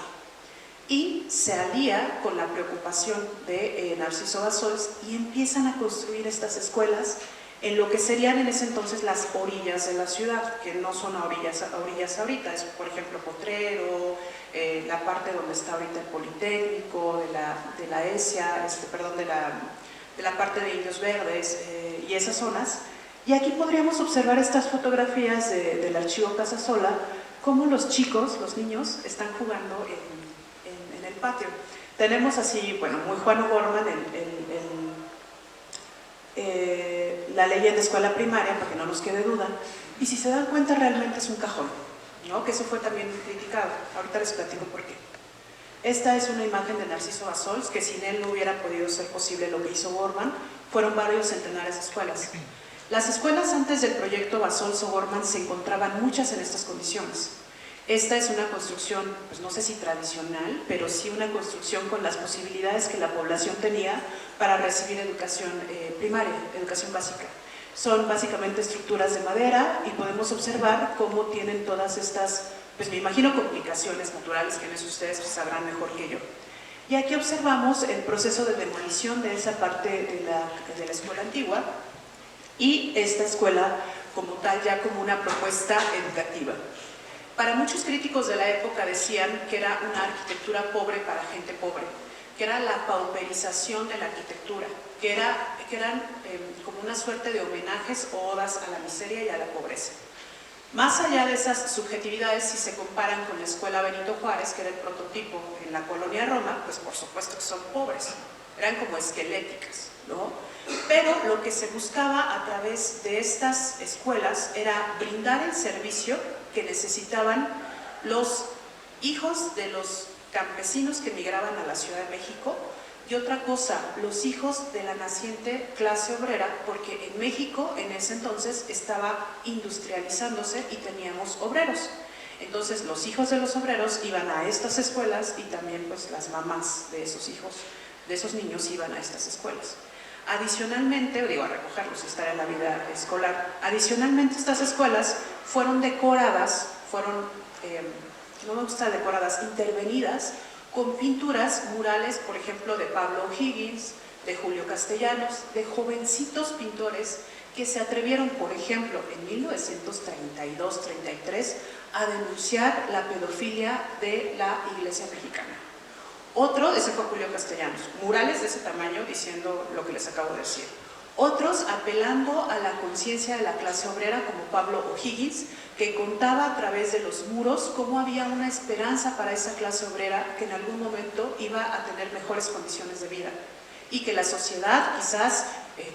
Y se alía con la preocupación de Narciso Bassols y empiezan a construir estas escuelas en lo que serían en ese entonces las orillas de la ciudad, que no son a orillas ahorita, es por ejemplo Potrero, la parte donde está ahorita el Politécnico, de la ESIA, de la parte de Indios Verdes y esas zonas. Y aquí podríamos observar estas fotografías del archivo Casasola, cómo los chicos, los niños, están jugando en el patio. Tenemos así, bueno, muy Juan O'Gorman, la leyenda de escuela primaria, para que no nos quede duda, y si se dan cuenta realmente es un cajón, ¿no? Que eso fue también criticado. Ahorita les platico por qué. Esta es una imagen de Narciso Bassols, que sin él no hubiera podido ser posible lo que hizo O'Gorman. Fueron varios centenares de escuelas. Las escuelas antes del proyecto Bassols-O'Gorman se encontraban muchas en estas condiciones. Esta es una construcción, pues no sé si tradicional, pero sí una construcción con las posibilidades que la población tenía para recibir educación primaria, educación básica. Son básicamente estructuras de madera y podemos observar cómo tienen todas estas, pues me imagino, complicaciones naturales, que ustedes sabrán mejor que yo. Y aquí observamos el proceso de demolición de esa parte de la escuela antigua y esta escuela como tal ya como una propuesta educativa. Para muchos críticos de la época decían que era una arquitectura pobre para gente pobre, que era la pauperización de la arquitectura, que eran como una suerte de homenajes o odas a la miseria y a la pobreza. Más allá de esas subjetividades, si se comparan con la escuela Benito Juárez, que era el prototipo en la colonia Roma, pues por supuesto que son pobres, eran como esqueléticas, ¿no? Pero lo que se buscaba a través de estas escuelas era brindar el servicio que necesitaban los hijos de los campesinos que migraban a la Ciudad de México y otra cosa, los hijos de la naciente clase obrera, porque en México en ese entonces estaba industrializándose y teníamos obreros. Entonces los hijos de los obreros iban a estas escuelas y también pues las mamás de esos hijos, de esos niños iban a estas escuelas. Adicionalmente, a recogerlos y estar en la vida escolar. Adicionalmente, estas escuelas fueron decoradas, no me gusta decoradas, intervenidas con pinturas murales, por ejemplo, de Pablo O'Higgins, de Julio Castellanos, de jovencitos pintores que se atrevieron, por ejemplo, en 1932-33 a denunciar la pedofilia de la Iglesia mexicana. Otro, ese fue Julio Castellanos, murales de ese tamaño diciendo lo que les acabo de decir. Otros apelando a la conciencia de la clase obrera, como Pablo O'Higgins, que contaba a través de los muros cómo había una esperanza para esa clase obrera que en algún momento iba a tener mejores condiciones de vida y que la sociedad, quizás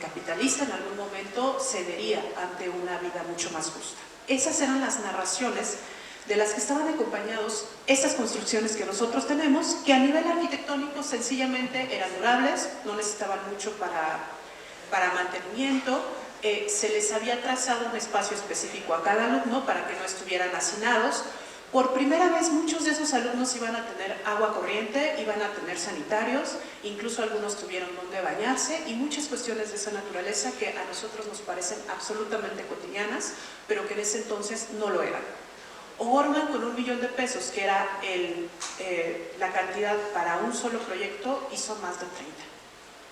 capitalista, en algún momento cedería ante una vida mucho más justa. Esas eran las narraciones de las que estaban acompañados estas construcciones que nosotros tenemos, que a nivel arquitectónico sencillamente eran durables, no necesitaban mucho para mantenimiento, se les había trazado un espacio específico a cada alumno para que no estuvieran hacinados. Por primera vez muchos de esos alumnos iban a tener agua corriente, iban a tener sanitarios, incluso algunos tuvieron donde bañarse y muchas cuestiones de esa naturaleza que a nosotros nos parecen absolutamente cotidianas, pero que en ese entonces no lo eran. O'Gorman con 1 millón de pesos, que era la cantidad para un solo proyecto, hizo más de 30.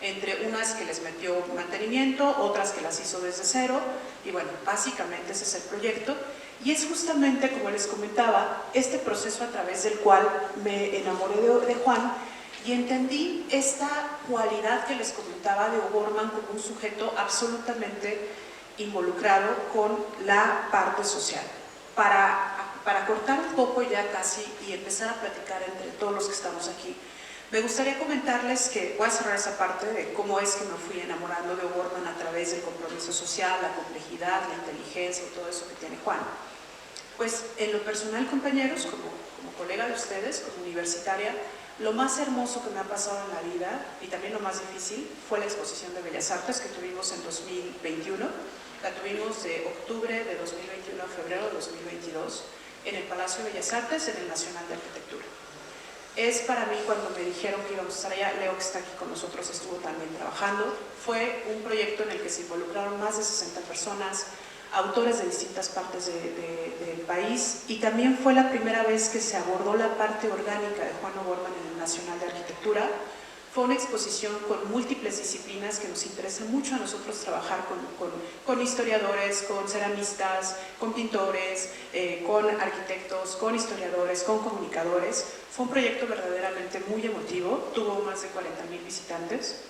Entre unas que les metió mantenimiento, otras que las hizo desde cero, y bueno, básicamente ese es el proyecto. Y es justamente, como les comentaba, este proceso a través del cual me enamoré de Juan y entendí esta cualidad que les comentaba de O'Gorman como un sujeto absolutamente involucrado con la parte social. Para cortar un poco ya casi y empezar a platicar entre todos los que estamos aquí, me gustaría comentarles que voy a cerrar esa parte de cómo es que me fui enamorando de O'Gorman a través del compromiso social, la complejidad, la inteligencia y todo eso que tiene Juan. Pues en lo personal, compañeros, como colega de ustedes, como universitaria, lo más hermoso que me ha pasado en la vida y también lo más difícil fue la exposición de Bellas Artes que tuvimos en 2021. La tuvimos de octubre de 2021 a febrero de 2022 en el Palacio de Bellas Artes, en el Nacional de Arquitectura. Es para mí cuando me dijeron que íbamos a estar allá, Leo que está aquí con nosotros estuvo también trabajando, fue un proyecto en el que se involucraron más de 60 personas, autores de distintas partes del país, y también fue la primera vez que se abordó la parte orgánica de Juan O'Gorman en el Nacional de Arquitectura. Fue una exposición con múltiples disciplinas que nos interesa mucho a nosotros trabajar con historiadores, con ceramistas, con pintores, con arquitectos, con historiadores, con comunicadores. Fue un proyecto verdaderamente muy emotivo, tuvo más de 40,000 visitantes.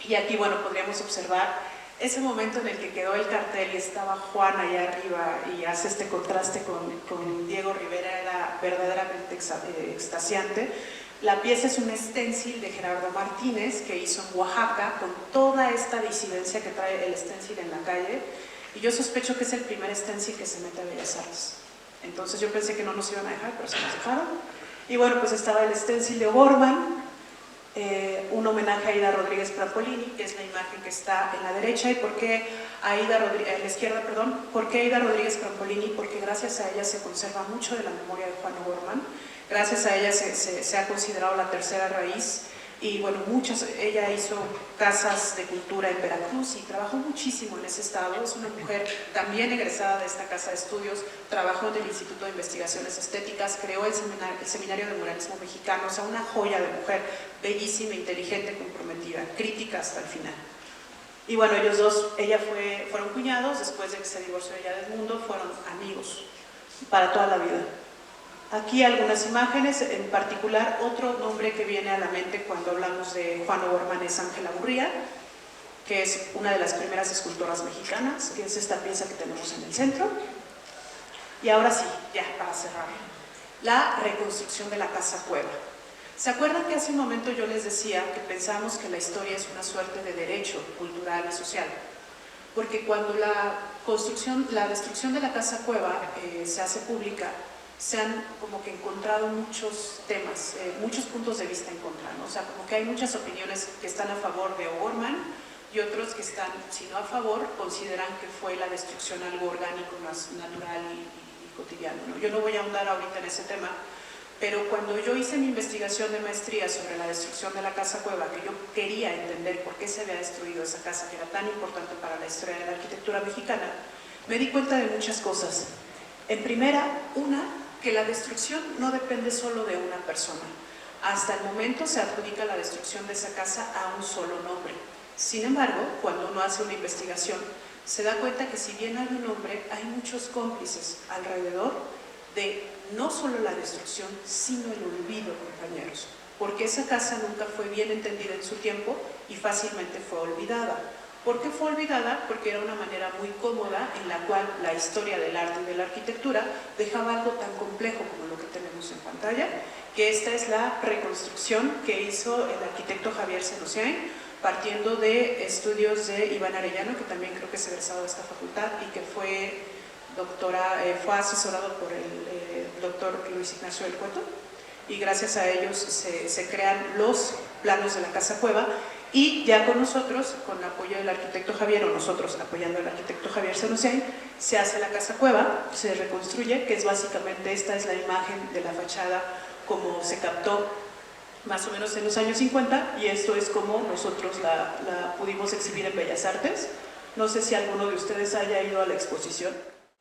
Y aquí, bueno, podríamos observar ese momento en el que quedó el cartel y estaba Juan allá arriba y hace este contraste con Diego Rivera, era verdaderamente extasiante. La pieza es un stencil de Gerardo Martínez que hizo en Oaxaca con toda esta disidencia que trae el stencil en la calle, y yo sospecho que es el primer stencil que se mete a Bellas Artes. Entonces yo pensé que no nos iban a dejar, pero se nos dejaron. Y bueno, pues estaba el stencil de O'Gorman, un homenaje a Aida Rodríguez Prampolini, que es la imagen que está en la derecha. ¿Y por qué en la izquierda, perdón? ¿Por qué Aida Rodríguez Prampolini? Porque gracias a ella se conserva mucho de la memoria de Juan O'Gorman. Gracias a ella se ha considerado la tercera raíz, y bueno, ella hizo casas de cultura en Veracruz y trabajó muchísimo en ese estado. Es una mujer también egresada de esta casa de estudios, trabajó en el Instituto de Investigaciones Estéticas, creó el Seminario de Muralismo Mexicano, o sea, una joya de mujer, bellísima, inteligente, comprometida, crítica hasta el final. Y bueno, ellos dos, fueron cuñados, después de que se divorció ella del mundo, fueron amigos para toda la vida. Aquí algunas imágenes, en particular otro nombre que viene a la mente cuando hablamos de Juan O'Gorman es Ángela Gurría, que es una de las primeras escultoras mexicanas, que es esta pieza que tenemos en el centro. Y ahora sí, ya para cerrar, la reconstrucción de la Casa Cueva. ¿Se acuerdan que hace un momento yo les decía que pensamos que la historia es una suerte de derecho cultural y social? Porque cuando la destrucción de la Casa Cueva se hace pública, se han como que encontrado muchos temas, muchos puntos de vista en contra, ¿no? O sea, como que hay muchas opiniones que están a favor de O'Gorman y otros que están, si no a favor, consideran que fue la destrucción algo orgánico, más natural y cotidiano, ¿no? Yo no voy a ahondar ahorita en ese tema, pero cuando yo hice mi investigación de maestría sobre la destrucción de la Casa Cueva, que yo quería entender por qué se había destruido esa casa que era tan importante para la historia de la arquitectura mexicana, me di cuenta de muchas cosas. En primera, que la destrucción no depende solo de una persona. Hasta el momento se adjudica la destrucción de esa casa a un solo nombre. Sin embargo, cuando uno hace una investigación, se da cuenta que si bien hay un nombre, hay muchos cómplices alrededor de no solo la destrucción, sino el olvido, compañeros. Porque esa casa nunca fue bien entendida en su tiempo y fácilmente fue olvidada. ¿Por qué fue olvidada? Porque era una manera muy cómoda en la cual la historia del arte y de la arquitectura dejaba algo tan complejo como lo que tenemos en pantalla, que esta es la reconstrucción que hizo el arquitecto Javier Senosiain, partiendo de estudios de Iván Arellano, que también creo que es egresado de esta facultad y que fue asesorado por el doctor Luis Ignacio del Cueto, y gracias a ellos se crean los planos de la Casa Cueva. Y ya con nosotros, con el apoyo del arquitecto Javier, o nosotros apoyando al arquitecto Javier Senosiain, se hace la Casa Cueva, se reconstruye, que es básicamente, esta es la imagen de la fachada como se captó más o menos en los años 50, y esto es como nosotros la pudimos exhibir en Bellas Artes. No sé si alguno de ustedes haya ido a la exposición.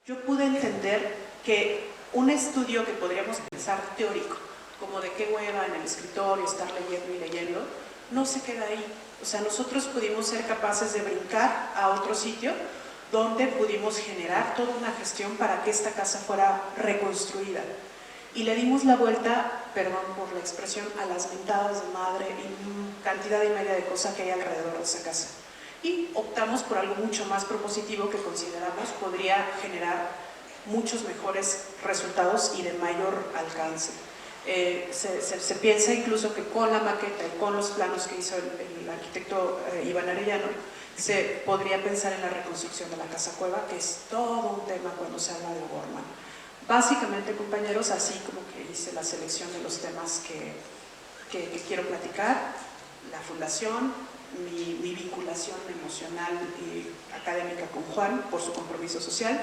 Yo pude entender que un estudio que podríamos pensar teórico, como de qué hueva en el escritorio, estar leyendo y leyendo, no se queda ahí. O sea, nosotros pudimos ser capaces de brincar a otro sitio donde pudimos generar toda una gestión para que esta casa fuera reconstruida. Y le dimos la vuelta, perdón por la expresión, a las mentadas de madre y cantidad y media de cosas que hay alrededor de esa casa. Y optamos por algo mucho más propositivo que consideramos podría generar muchos mejores resultados y de mayor alcance. Se piensa incluso que con la maqueta y con los planos que hizo el arquitecto Iván Arellano, se podría pensar en la reconstrucción de la casa cueva, que es todo un tema cuando se habla de O'Gorman. Básicamente, compañeros, así como que hice la selección de los temas que quiero platicar, la fundación, mi vinculación emocional y académica con Juan por su compromiso social,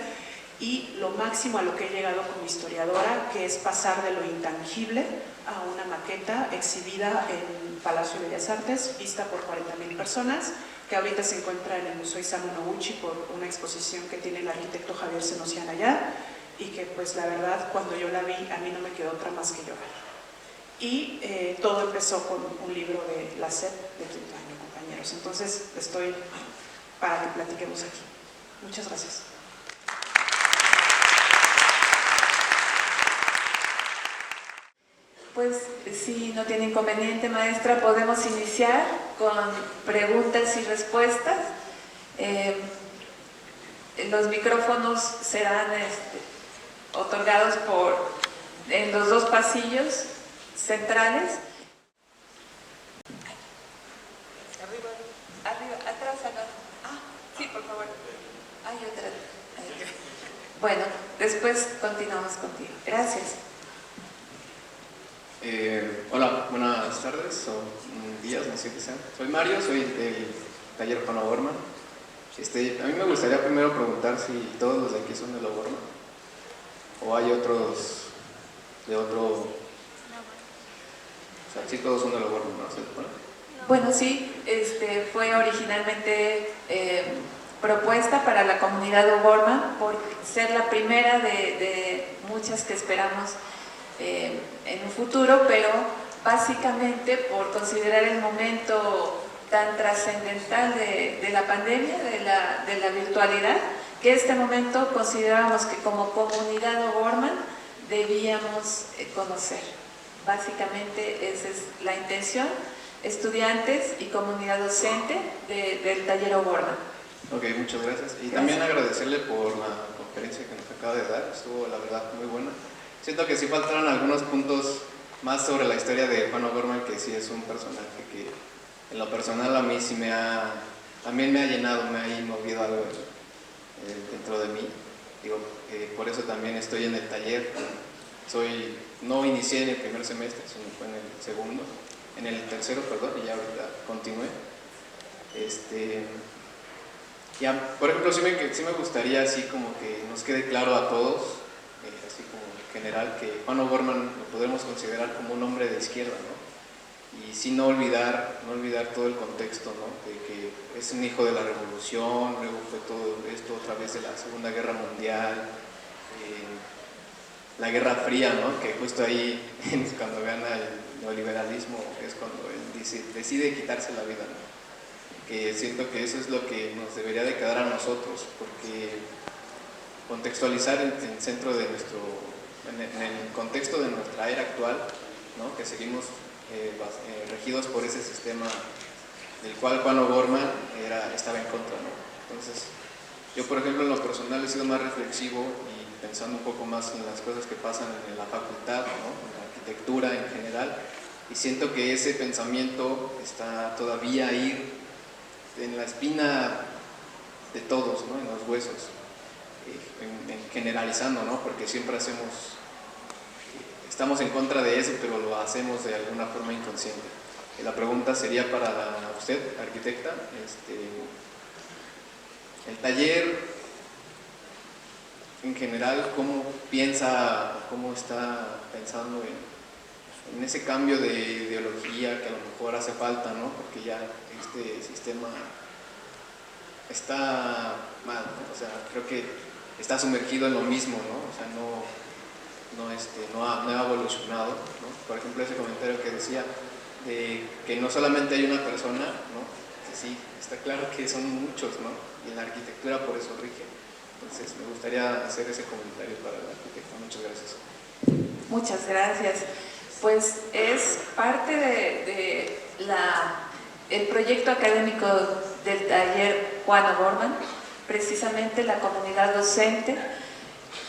y lo máximo a lo que he llegado como historiadora, que es pasar de lo intangible a una maqueta exhibida en Palacio de Bellas Artes, vista por 40.000 personas, que ahorita se encuentra en el Museo Isamu Noguchi por una exposición que tiene el arquitecto Javier Senosian allá, y que pues la verdad cuando yo la vi a mí no me quedó otra más que llorar. Y todo empezó con un libro de la SEP de quinto año, compañeros. Entonces estoy para que platiquemos aquí. Muchas gracias. Pues si no tiene inconveniente, maestra, podemos iniciar con preguntas y respuestas. Los micrófonos serán otorgados en los dos pasillos centrales. Arriba, atrás, acá. Ah, sí, por favor. Hay otra. Bueno, después continuamos contigo. Gracias. Hola, buenas tardes o días, no sé qué sean. Soy Mario, soy del taller Juan O'Gorman. A mí me gustaría primero preguntar si todos los de aquí son del O'Gorman o hay otros de otro. O sea, sí, todos son del O'Gorman, ¿no? ¿Se supone? Bueno, sí, fue originalmente propuesta para la comunidad O'Gorman por ser la primera de muchas que esperamos en un futuro, pero básicamente por considerar el momento tan trascendental de la pandemia, de la virtualidad, que este momento considerábamos que como comunidad O'Gorman debíamos conocer. Básicamente esa es la intención, estudiantes y comunidad docente del taller O'Gorman. Ok, muchas gracias. Y Gracias. también agradecerle por la conferencia que nos acaba de dar, estuvo la verdad muy buena. Siento que sí faltaron algunos puntos más sobre la historia de Juan O'Gorman, que sí es un personaje que en lo personal a mí sí también me ha llenado, me ha movido algo dentro de mí. Digo, por eso también estoy en el taller. No inicié en el primer semestre, sino fue en el tercero, perdón, y ya ahorita continué. Ya, por ejemplo, sí me gustaría así como que nos quede claro a todos, así como en general, que Juan O'Gorman lo podemos considerar como un hombre de izquierda, ¿no? Y sí no olvidar todo el contexto, ¿no? De que es un hijo de la revolución, luego fue todo esto otra vez de la Segunda Guerra Mundial, la Guerra Fría, ¿no? Que justo ahí, cuando gana el neoliberalismo, es cuando él decide quitarse la vida, ¿no? Que siento que eso es lo que nos debería de quedar a nosotros, porque contextualizar en el contexto de nuestra era actual, ¿no? Que seguimos regidos por ese sistema del cual Juan O'Gorman estaba en contra, ¿no? Entonces, yo por ejemplo en lo personal he sido más reflexivo y pensando un poco más en las cosas que pasan en la facultad, ¿no? En la arquitectura en general, y siento que ese pensamiento está todavía ahí en la espina de todos, ¿no? En los huesos, generalizando, ¿no? Porque siempre estamos en contra de eso, pero lo hacemos de alguna forma inconsciente. La pregunta sería para usted, arquitecta, el taller en general, ¿cómo está pensando en ese cambio de ideología que a lo mejor hace falta, ¿no? Porque ya este sistema está mal, ¿no? O sea, creo que está sumergido en lo mismo, ¿no? O sea, no ha evolucionado, ¿no? Por ejemplo, ese comentario que decía de que no solamente hay una persona, ¿no? Que sí, está claro que son muchos, ¿no? Y en la arquitectura por eso rige. Entonces me gustaría hacer ese comentario para el arquitecto. Muchas gracias. Muchas gracias. Pues es parte el proyecto académico del taller Juan O'Gorman, precisamente la comunidad docente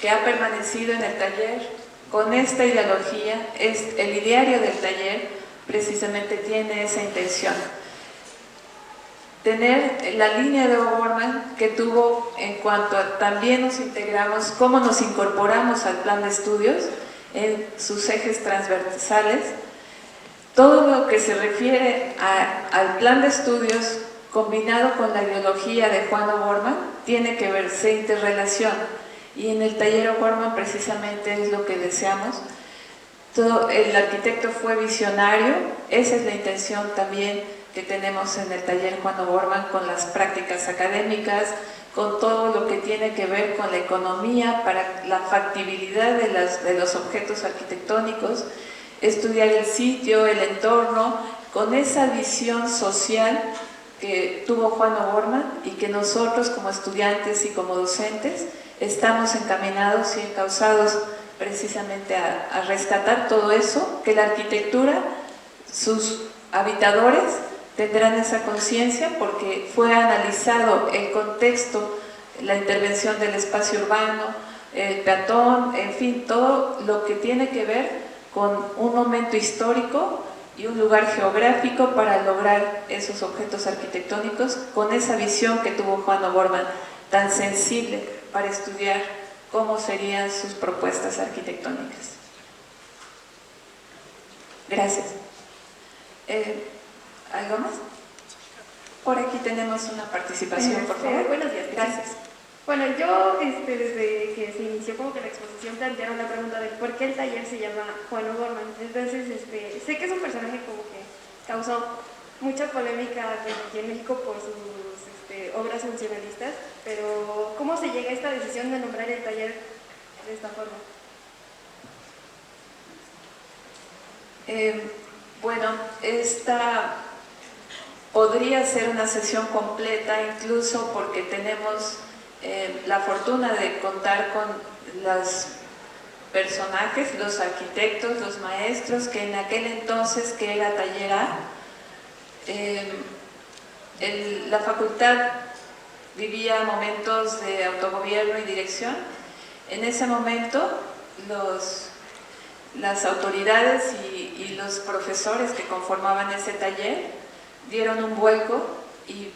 que ha permanecido en el taller con esta ideología. El ideario del taller precisamente tiene esa intención. Tener la línea de O'Gorman que tuvo en cuanto a también nos integramos, cómo nos incorporamos al plan de estudios en sus ejes transversales. Todo lo que se refiere al plan de estudios combinado con la ideología de Juan O'Gorman tiene que ver, se interrelaciona, y en el taller O'Gorman precisamente es lo que deseamos. El arquitecto fue visionario, esa es la intención también que tenemos en el taller Juan O'Gorman, con las prácticas académicas, con todo lo que tiene que ver con la economía para la factibilidad de los objetos arquitectónicos, estudiar el sitio, el entorno, con esa visión social que tuvo Juan O'Gorman y que nosotros como estudiantes y como docentes estamos encaminados y encausados precisamente a rescatar todo eso, que la arquitectura, sus habitadores tendrán esa conciencia porque fue analizado el contexto, la intervención del espacio urbano, el peatón, en fin, todo lo que tiene que ver con un momento histórico y un lugar geográfico para lograr esos objetos arquitectónicos con esa visión que tuvo Juan O'Gorman, tan sensible para estudiar cómo serían sus propuestas arquitectónicas. Gracias. ¿Algo más? Por aquí tenemos una participación, por favor. Buenos días. Gracias. Bueno, yo desde que se inició como que la exposición plantearon la pregunta de por qué el taller se llama Juan O'Gorman. Entonces, sé que es un personaje como que causó mucha polémica aquí en México por sus obras funcionalistas, pero ¿cómo se llega a esta decisión de nombrar el taller de esta forma? Bueno, esta podría ser una sesión completa, incluso porque tenemos la fortuna de contar con los personajes, los arquitectos, los maestros, que en aquel entonces, que era Taller A, la facultad vivía momentos de autogobierno y dirección. En ese momento, las autoridades y los profesores que conformaban ese taller dieron un vuelco y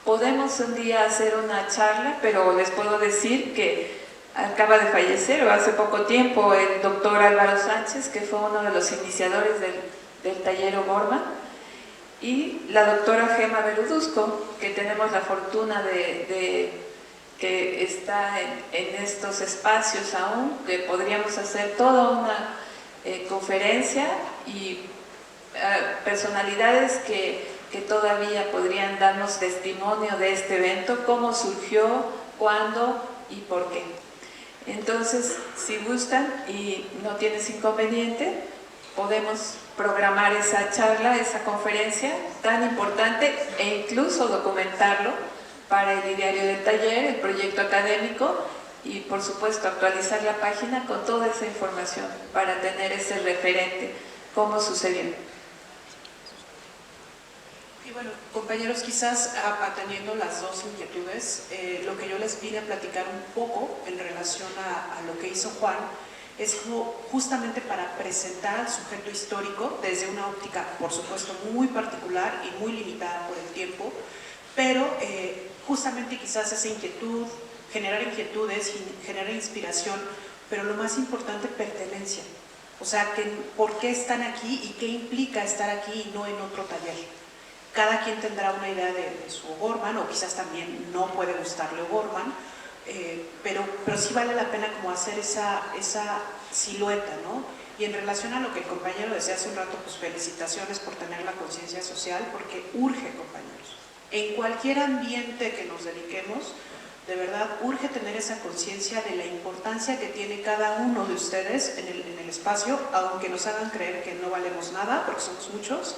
podemos un día hacer una charla, pero les puedo decir que acaba de fallecer, o hace poco tiempo, el doctor Álvaro Sánchez, que fue uno de los iniciadores del taller O'Gorman, y la doctora Gema Berudusco, que tenemos la fortuna de que está en estos espacios aún, que podríamos hacer toda una conferencia, y personalidades que todavía podrían darnos testimonio de este evento, cómo surgió, cuándo y por qué. Entonces, si gustan y no tienes inconveniente, podemos programar esa charla, esa conferencia tan importante, e incluso documentarlo para el ideario del taller, el proyecto académico, y por supuesto actualizar la página con toda esa información para tener ese referente, cómo sucedió. Y bueno, compañeros, quizás atendiendo las dos inquietudes, lo que yo les vine a platicar un poco en relación a lo que hizo Juan es justamente para presentar al sujeto histórico desde una óptica, por supuesto, muy particular y muy limitada por el tiempo, pero justamente quizás esa inquietud, generar inquietudes, generar inspiración, pero lo más importante, pertenencia. O sea, ¿por qué están aquí y qué implica estar aquí y no en otro taller? Cada quien tendrá una idea de su O'Gorman, o quizás también no puede gustarle O'Gorman, pero sí vale la pena como hacer esa silueta, ¿no? Y en relación a lo que el compañero decía hace un rato, pues felicitaciones por tener la conciencia social, porque urge, compañeros. En cualquier ambiente que nos dediquemos, De verdad, urge tener esa conciencia de la importancia que tiene cada uno de ustedes en el espacio, aunque nos hagan creer que no valemos nada, porque somos muchos.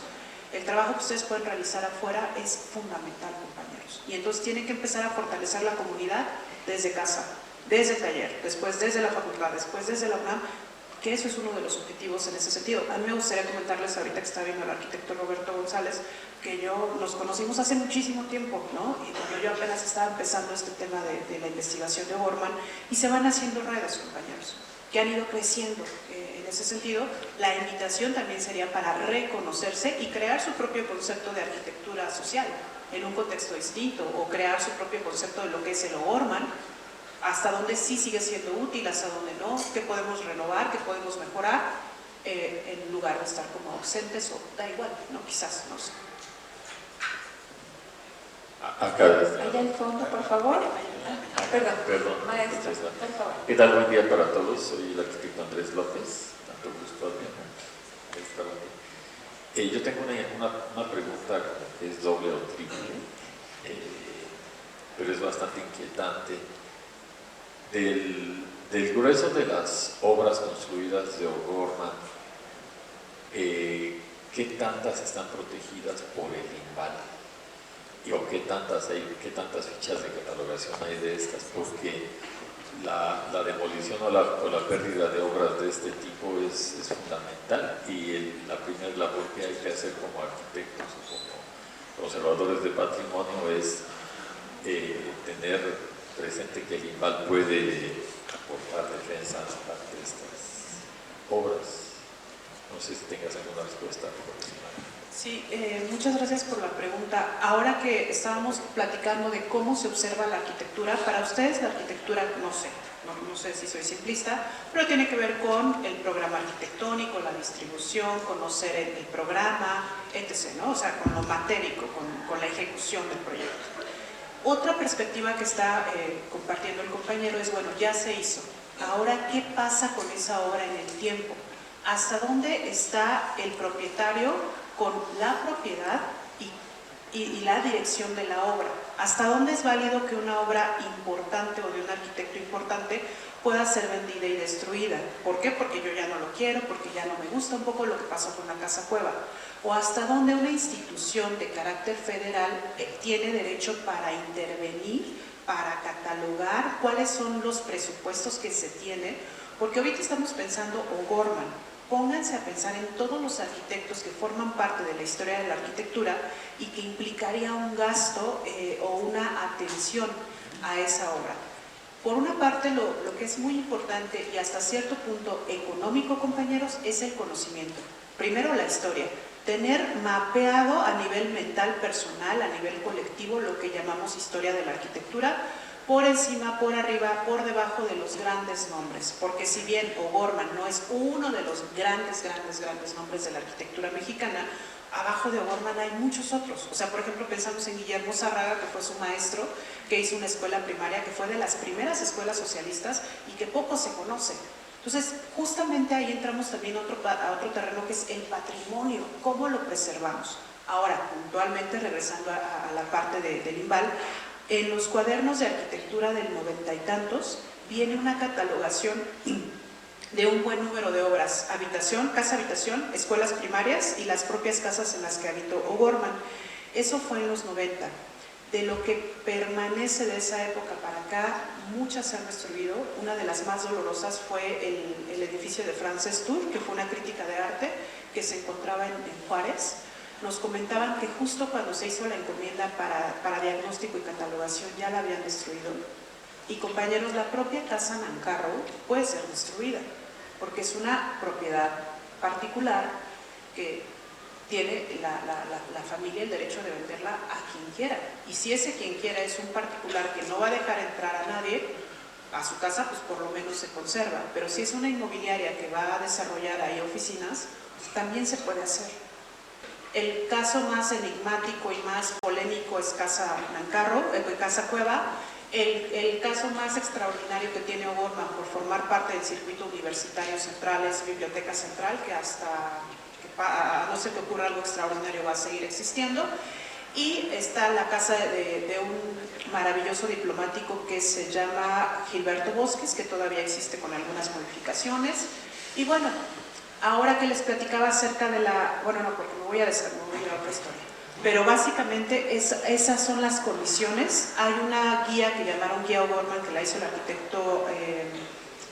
El trabajo que ustedes pueden realizar afuera es fundamental, compañeros. Y entonces tienen que empezar a fortalecer la comunidad desde casa, desde el taller, después desde la facultad, después desde la UNAM, que eso es uno de los objetivos en ese sentido. A mí me gustaría comentarles ahorita que está viendo el arquitecto Roberto González, que nos conocimos hace muchísimo tiempo, ¿no? Y cuando yo apenas estaba empezando este tema de la investigación de O'Gorman, y se van haciendo redes, compañeros, que han ido creciendo. En ese sentido, la invitación también sería para reconocerse y crear su propio concepto de arquitectura social en un contexto distinto, o crear su propio concepto de lo que es el O'Gorman, hasta dónde sí sigue siendo útil, hasta dónde no, qué podemos renovar, qué podemos mejorar, en lugar de estar como ausentes o da igual, ¿no? Quizás, no sé. Acá. Allá al fondo, por favor. Perdón, maestro, por favor. ¿Qué tal? Buen día para todos. Soy el arquitecto Andrés López, tanto gusto, Adriana. Yo tengo una pregunta que es doble o triple, pero es bastante inquietante. Del grueso de las obras construidas de O'Gorman, ¿qué tantas están protegidas por el INVAL? ¿O qué tantas fichas de catalogación hay de estas? Porque la demolición o la pérdida de obras de este tipo es fundamental, y la primera labor que hay que hacer como arquitectos o como conservadores de patrimonio es tener presente que el INVAL puede aportar defensa ante estas obras. No sé si tengas alguna respuesta aproximada. Sí, muchas gracias por la pregunta. Ahora que estábamos platicando de cómo se observa la arquitectura, para ustedes la arquitectura, no sé si soy simplista, pero tiene que ver con el programa arquitectónico, la distribución, conocer el programa, etc., ¿no? O sea, con lo matérico, con la ejecución del proyecto. Otra perspectiva que está compartiendo el compañero es, bueno, ya se hizo. Ahora, ¿qué pasa con esa obra en el tiempo? ¿Hasta dónde está el propietario con la propiedad y la dirección de la obra? ¿Hasta dónde es válido que una obra importante o de un arquitecto importante pueda ser vendida y destruida? ¿Por qué? Porque yo ya no lo quiero, porque ya no me gusta, un poco lo que pasó con la Casa Cueva. ¿O hasta dónde una institución de carácter federal tiene derecho para intervenir, para catalogar cuáles son los presupuestos que se tienen? Porque ahorita estamos pensando O'Gorman. Pónganse a pensar en todos los arquitectos que forman parte de la historia de la arquitectura y que implicaría un gasto o una atención a esa obra. Por una parte, lo que es muy importante y hasta cierto punto económico, compañeros, es el conocimiento. Primero, la historia. Tener mapeado a nivel mental, personal, a nivel colectivo, lo que llamamos historia de la arquitectura, por encima, por arriba, por debajo de los grandes nombres, porque si bien O'Gorman no es uno de los grandes nombres de la arquitectura mexicana, abajo de O'Gorman hay muchos otros. O sea, por ejemplo, pensamos en Guillermo Zárraga, que fue su maestro, que hizo una escuela primaria, que fue de las primeras escuelas socialistas y que poco se conoce. Entonces, justamente ahí entramos también a otro terreno que es el patrimonio, cómo lo preservamos. Ahora, puntualmente, regresando a la parte del INVAL, en los cuadernos de arquitectura del 90 y tantos viene una catalogación de un buen número de obras: habitación, casa-habitación, escuelas primarias y las propias casas en las que habitó O'Gorman. Eso fue en los 90. De lo que permanece de esa época para acá, muchas se han destruido. Una de las más dolorosas fue el edificio de Frances Tour, que fue una crítica de arte que se encontraba en Juárez. Nos comentaban que justo cuando se hizo la encomienda para diagnóstico y catalogación ya la habían destruido. Y compañeros, la propia casa Nancarrow puede ser destruida, porque es una propiedad particular que tiene la familia el derecho de venderla a quien quiera. Y si ese quien quiera es un particular que no va a dejar entrar a nadie a su casa, pues por lo menos se conserva. Pero si es una inmobiliaria que va a desarrollar ahí oficinas, pues también se puede hacer. El caso más enigmático y más polémico es Casa Nancarrow, Casa Cueva. El caso más extraordinario que tiene O'Gorman por formar parte del circuito universitario central es Biblioteca Central, que hasta que no se te ocurra algo extraordinario va a seguir existiendo. Y está la casa de un maravilloso diplomático que se llama Gilberto Bosques, que todavía existe con algunas modificaciones. Y bueno, ahora que les platicaba acerca de la... Bueno, no, porque me voy a ir a otra historia. Pero básicamente esas son las condiciones. Hay una guía que llamaron Guía O'Gorman, que la hizo el arquitecto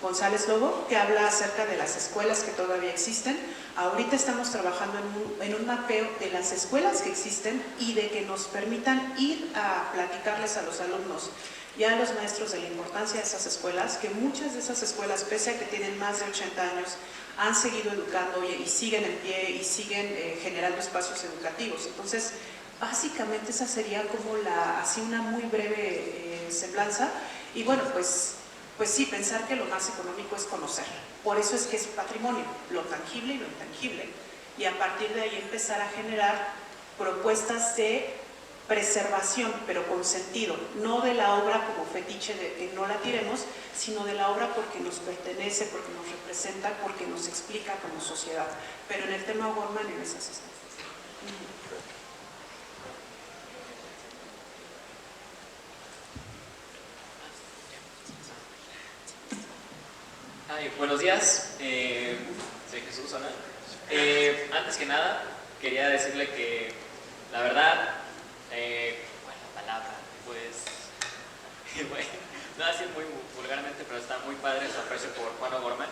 González Lobo, que habla acerca de las escuelas que todavía existen. Ahorita estamos trabajando en un mapeo de las escuelas que existen y de que nos permitan ir a platicarles a los alumnos y a los maestros de la importancia de esas escuelas, que muchas de esas escuelas, pese a que tienen más de 80 años, han seguido educando y siguen en pie y siguen generando espacios educativos. Entonces, básicamente esa sería como así una muy breve semblanza. Y bueno, pues sí, pensar que lo más económico es conocer. Por eso es que es patrimonio, lo tangible y lo intangible. Y a partir de ahí empezar a generar propuestas de preservación, pero con sentido, no de la obra como fetiche de que no la tiremos, sino de la obra porque nos pertenece, porque nos representa, porque nos explica como sociedad. Pero en el tema O'Gorman, en esas cosas. Buenos días, soy Jesús, ¿no? Antes que nada, quería decirle que la verdad, bueno, la palabra, pues, bueno, no así muy vulgarmente, pero está muy padre su aprecio por Juan O'Gorman.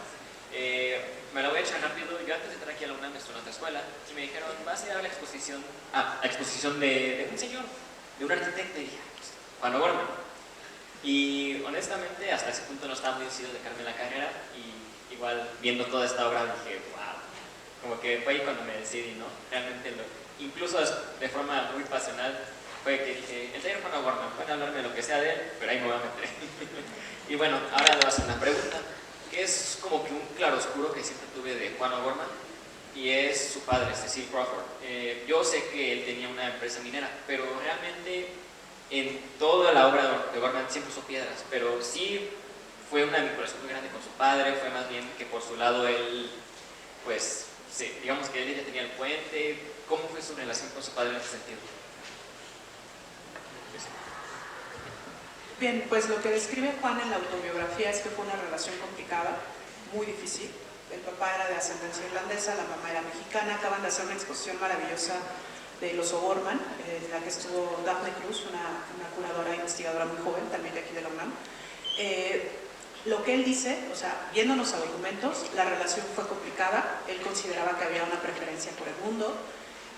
Me lo voy a echar rápido. Yo antes de entrar aquí a la UNAM estuve en otra escuela y me dijeron, vas a ir a la exposición de un señor, de un arquitecto, y dije, pues, Juan O'Gorman. Y honestamente hasta ese punto no estaba muy decidido de dejarme la carrera, y igual viendo toda esta obra dije, wow, como que fue ahí cuando me decidí, ¿no? Realmente, incluso de forma muy pasional, fue que dije, el taller Juan O'Gorman, pueden hablarme de lo que sea de él, pero ahí me voy a meter. Y bueno, ahora le voy a hacer una pregunta, que es como que un claroscuro que siempre tuve de Juan O'Gorman, y es su padre, Cecil Crawford. Yo sé que él tenía una empresa minera, pero realmente en toda la obra de O'Gorman siempre usó piedras, pero sí fue una vinculación muy grande con su padre. Fue más bien que por su lado él, pues, sí, digamos que él ya tenía el puente. ¿Cómo fue su relación con su padre en ese sentido? Bien, pues lo que describe Juan en la autobiografía es que fue una relación complicada, muy difícil. El papá era de ascendencia irlandesa, la mamá era mexicana. Acaban de hacer una exposición maravillosa de los O'Gorman, en la que estuvo Daphne Cruz, una curadora e investigadora muy joven, también de aquí de la UNAM. Lo que él dice, o sea, viéndonos a documentos, la relación fue complicada. Él consideraba que había una preferencia por el mundo,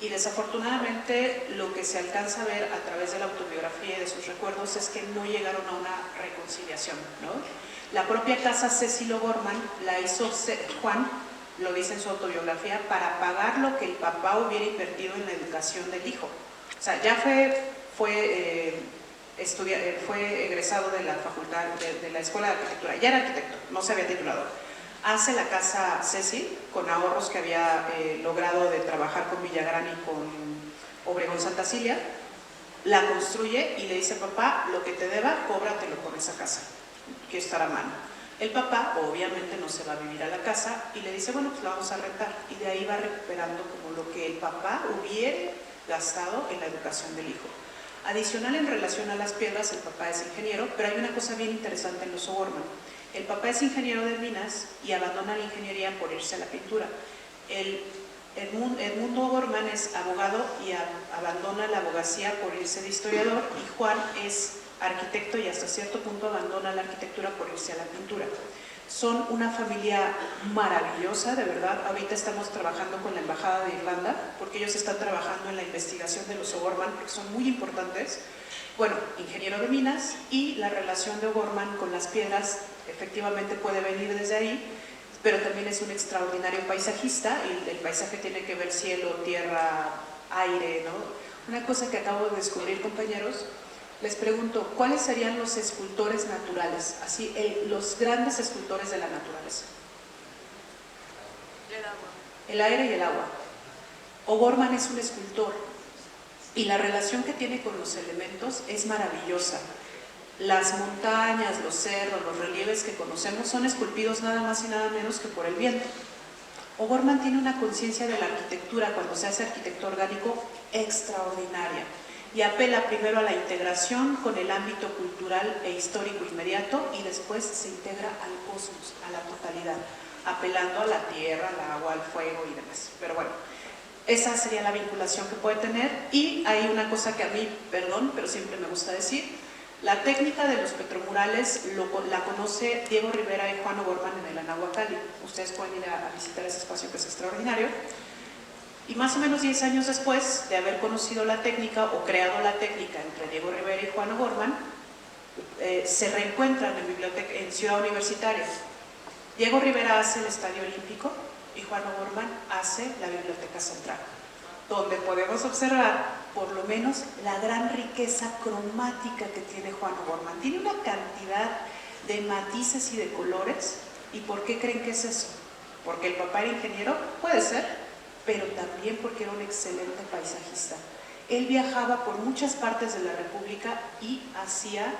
y desafortunadamente lo que se alcanza a ver a través de la autobiografía y de sus recuerdos es que no llegaron a una reconciliación, ¿no? La propia casa Cecil O'Gorman la hizo Juan, lo dice en su autobiografía, para pagar lo que el papá hubiera invertido en la educación del hijo. O sea, ya fue egresado de la facultad, de la escuela de arquitectura, ya era arquitecto, no se había titulado. Hace la casa Cecil con ahorros que había logrado de trabajar con Villagrán y con Obregón Santa Cilia, la construye y le dice, papá, lo que te deba, cóbratelo con esa casa, que estará a mano. El papá obviamente no se va a vivir a la casa y le dice, bueno, pues la vamos a rentar, y de ahí va recuperando como lo que el papá hubiera gastado en la educación del hijo. Adicional, en relación a las piedras, el papá es ingeniero, pero hay una cosa bien interesante en los O'Gorman. El papá es ingeniero de minas y abandona la ingeniería por irse a la pintura. Edmundo O'Gorman es abogado y abandona la abogacía por irse de historiador, y Juan es arquitecto y hasta cierto punto abandona la arquitectura por irse a la pintura. Son una familia maravillosa, de verdad. Ahorita estamos trabajando con la Embajada de Irlanda, porque ellos están trabajando en la investigación de los O'Gorman, porque son muy importantes. Bueno, ingeniero de minas, y la relación de O'Gorman con las piedras efectivamente puede venir desde ahí, pero también es un extraordinario paisajista, y el paisaje tiene que ver cielo, tierra, aire, ¿no? Una cosa que acabo de descubrir, compañeros, les pregunto, ¿cuáles serían los escultores naturales? Así, los grandes escultores de la naturaleza. El agua. El aire y el agua. O'Gorman es un escultor, y la relación que tiene con los elementos es maravillosa. Las montañas, los cerros, los relieves que conocemos son esculpidos nada más y nada menos que por el viento. O'Gorman tiene una conciencia de la arquitectura, cuando se hace arquitecto orgánico, extraordinaria. y apela primero a la integración con el ámbito cultural e histórico inmediato y después se integra al cosmos, a la totalidad, apelando a la tierra, al agua, al fuego y demás. Pero bueno, esa sería la vinculación que puede tener. Y hay una cosa que a mí, perdón, pero siempre me gusta decir: la técnica de los petromurales la conoce Diego Rivera y Juan O'Gorman en el Anahuacalli. Ustedes pueden ir a visitar ese espacio, que es extraordinario. Y más o menos 10 años después de haber conocido la técnica o creado la técnica entre Diego Rivera y Juan O'Gorman, se reencuentran en Ciudad Universitaria. Diego Rivera hace el Estadio Olímpico y Juan O'Gorman hace la Biblioteca Central, donde podemos observar por lo menos la gran riqueza cromática que tiene Juan O'Gorman. Tiene una cantidad de matices y de colores. ¿Y por qué creen que es eso? ¿Porque el papá era ingeniero? Puede ser, pero también porque era un excelente paisajista. Él viajaba por muchas partes de la República y hacía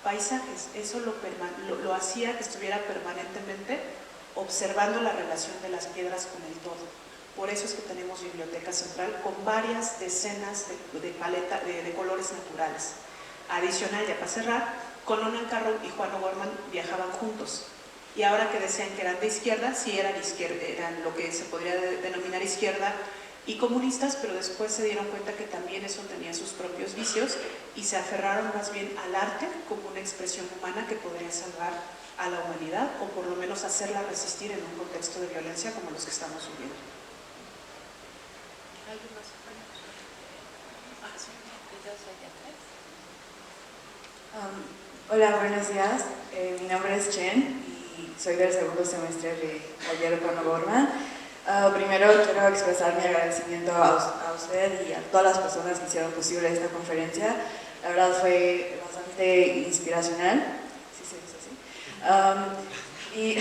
paisajes. Eso lo hacía que estuviera permanentemente observando la relación de las piedras con el todo. Por eso es que tenemos Biblioteca Central con varias decenas de colores naturales. Adicional, ya para cerrar, Colonel Carroll y Juan O'Gorman viajaban juntos. Y ahora que decían que eran de izquierda, sí eran lo que se podría denominar izquierda y comunistas, pero después se dieron cuenta que también eso tenía sus propios vicios y se aferraron más bien al arte como una expresión humana que podría salvar a la humanidad o por lo menos hacerla resistir en un contexto de violencia como los que estamos viviendo. ¿Alguien más? Hola, buenos días. Mi nombre es Chen y soy del segundo semestre de taller Juan O'Gorman. Primero quiero expresar mi agradecimiento a usted y a todas las personas que hicieron posible esta conferencia. La verdad fue bastante inspiracional. Sí, sí, sí, sí.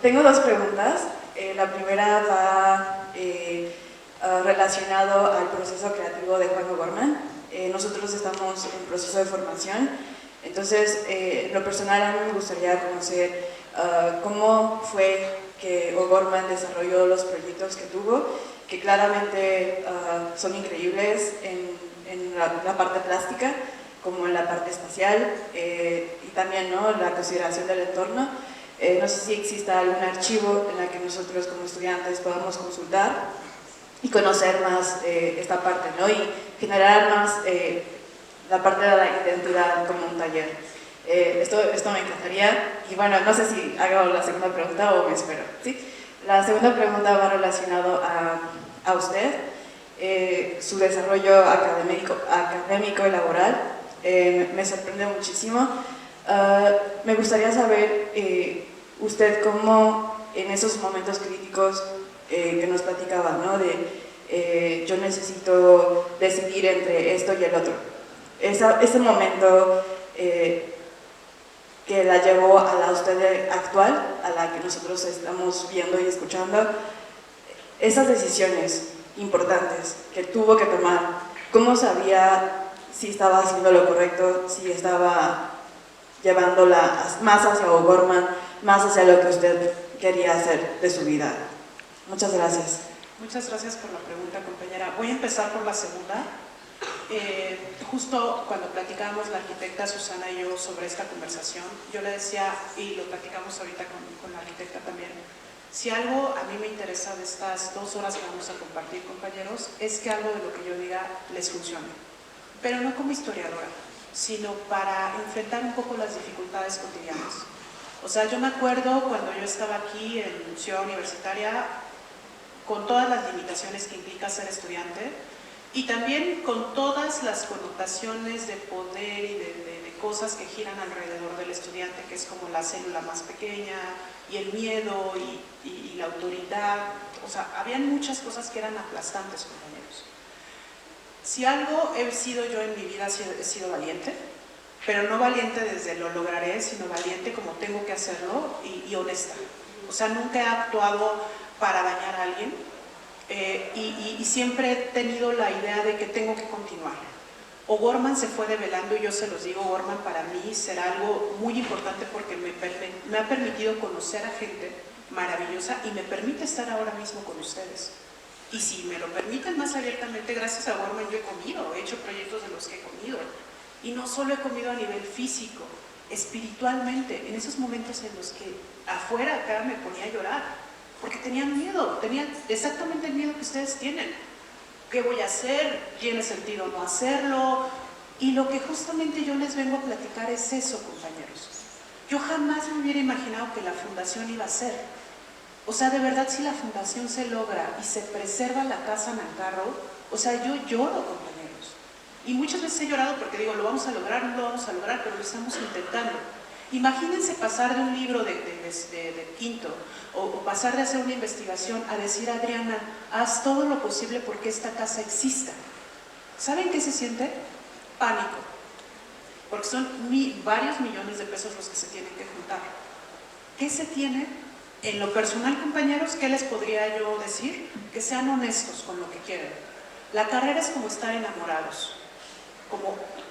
Tengo dos preguntas. La primera va relacionado al proceso creativo de Juan O'Gorman. Nosotros estamos en proceso de formación, entonces en lo personal a mí me gustaría conocer cómo fue que O'Gorman desarrolló los proyectos que tuvo, que claramente son increíbles en la parte plástica, como en la parte espacial y también, ¿no?, la consideración del entorno. No sé si exista algún archivo en el que nosotros como estudiantes podamos consultar y conocer más esta parte, ¿no?, y generar más la parte de la identidad como un taller. Esto me encantaría. Y bueno, no sé si hago la segunda pregunta o me espero, ¿sí? La segunda pregunta va relacionado a usted, su desarrollo académico y laboral. Me sorprende muchísimo. Me gustaría saber usted cómo en esos momentos críticos que nos platicaban, ¿no?, de yo necesito decidir entre esto y el otro. Ese momento que la llevó a la usted actual, a la que nosotros estamos viendo y escuchando, esas decisiones importantes que tuvo que tomar, ¿cómo sabía si estaba haciendo lo correcto, si estaba llevándola más hacia O'Gorman, más hacia lo que usted quería hacer de su vida? Muchas gracias. Muchas gracias por la pregunta, compañera. Voy a empezar por la segunda. Justo cuando platicábamos la arquitecta Susana y yo sobre esta conversación, yo le decía, y lo platicamos ahorita con la arquitecta también, si algo a mí me interesa de estas 2 horas que vamos a compartir, compañeros, es que algo de lo que yo diga les funcione. Pero no como historiadora, sino para enfrentar un poco las dificultades cotidianas. O sea, yo me acuerdo cuando yo estaba aquí en Ciudad Universitaria, con todas las limitaciones que implica ser estudiante y también con todas las connotaciones de poder y de cosas que giran alrededor del estudiante, que es como la célula más pequeña y el miedo y la autoridad. O sea, habían muchas cosas que eran aplastantes, compañeros. Si algo he sido yo en mi vida, he sido valiente, pero no valiente desde lo lograré, sino valiente como tengo que hacerlo y honesta. O sea, nunca he actuado para dañar a alguien y siempre he tenido la idea de que tengo que continuar. O'Gorman se fue develando y yo se los digo, O'Gorman para mí será algo muy importante porque me ha permitido conocer a gente maravillosa y me permite estar ahora mismo con ustedes. Y si me lo permiten más abiertamente, gracias a Gorman yo he comido, he hecho proyectos de los que he comido. Y no solo he comido a nivel físico, espiritualmente, en esos momentos en los que afuera acá me ponía a llorar, porque tenía miedo, tenía exactamente el miedo que ustedes tienen. ¿Qué voy a hacer? ¿Tiene sentido no hacerlo? Y lo que justamente yo les vengo a platicar es eso, compañeros. Yo jamás me hubiera imaginado que la fundación iba a ser. O sea, de verdad, si la fundación se logra y se preserva la casa Nancarrow, o sea, yo lloro, compañeros. Y muchas veces he llorado porque digo, lo vamos a lograr, no lo vamos a lograr, pero lo estamos intentando. Imagínense pasar de un libro de quinto o pasar de hacer una investigación a decir, Adriana, haz todo lo posible porque esta casa exista. ¿Saben qué se siente? Pánico. Porque son varios millones de pesos los que se tienen que juntar. ¿Qué se tiene? En lo personal, compañeros, ¿qué les podría yo decir? Que sean honestos con lo que quieren. La carrera es como estar enamorados,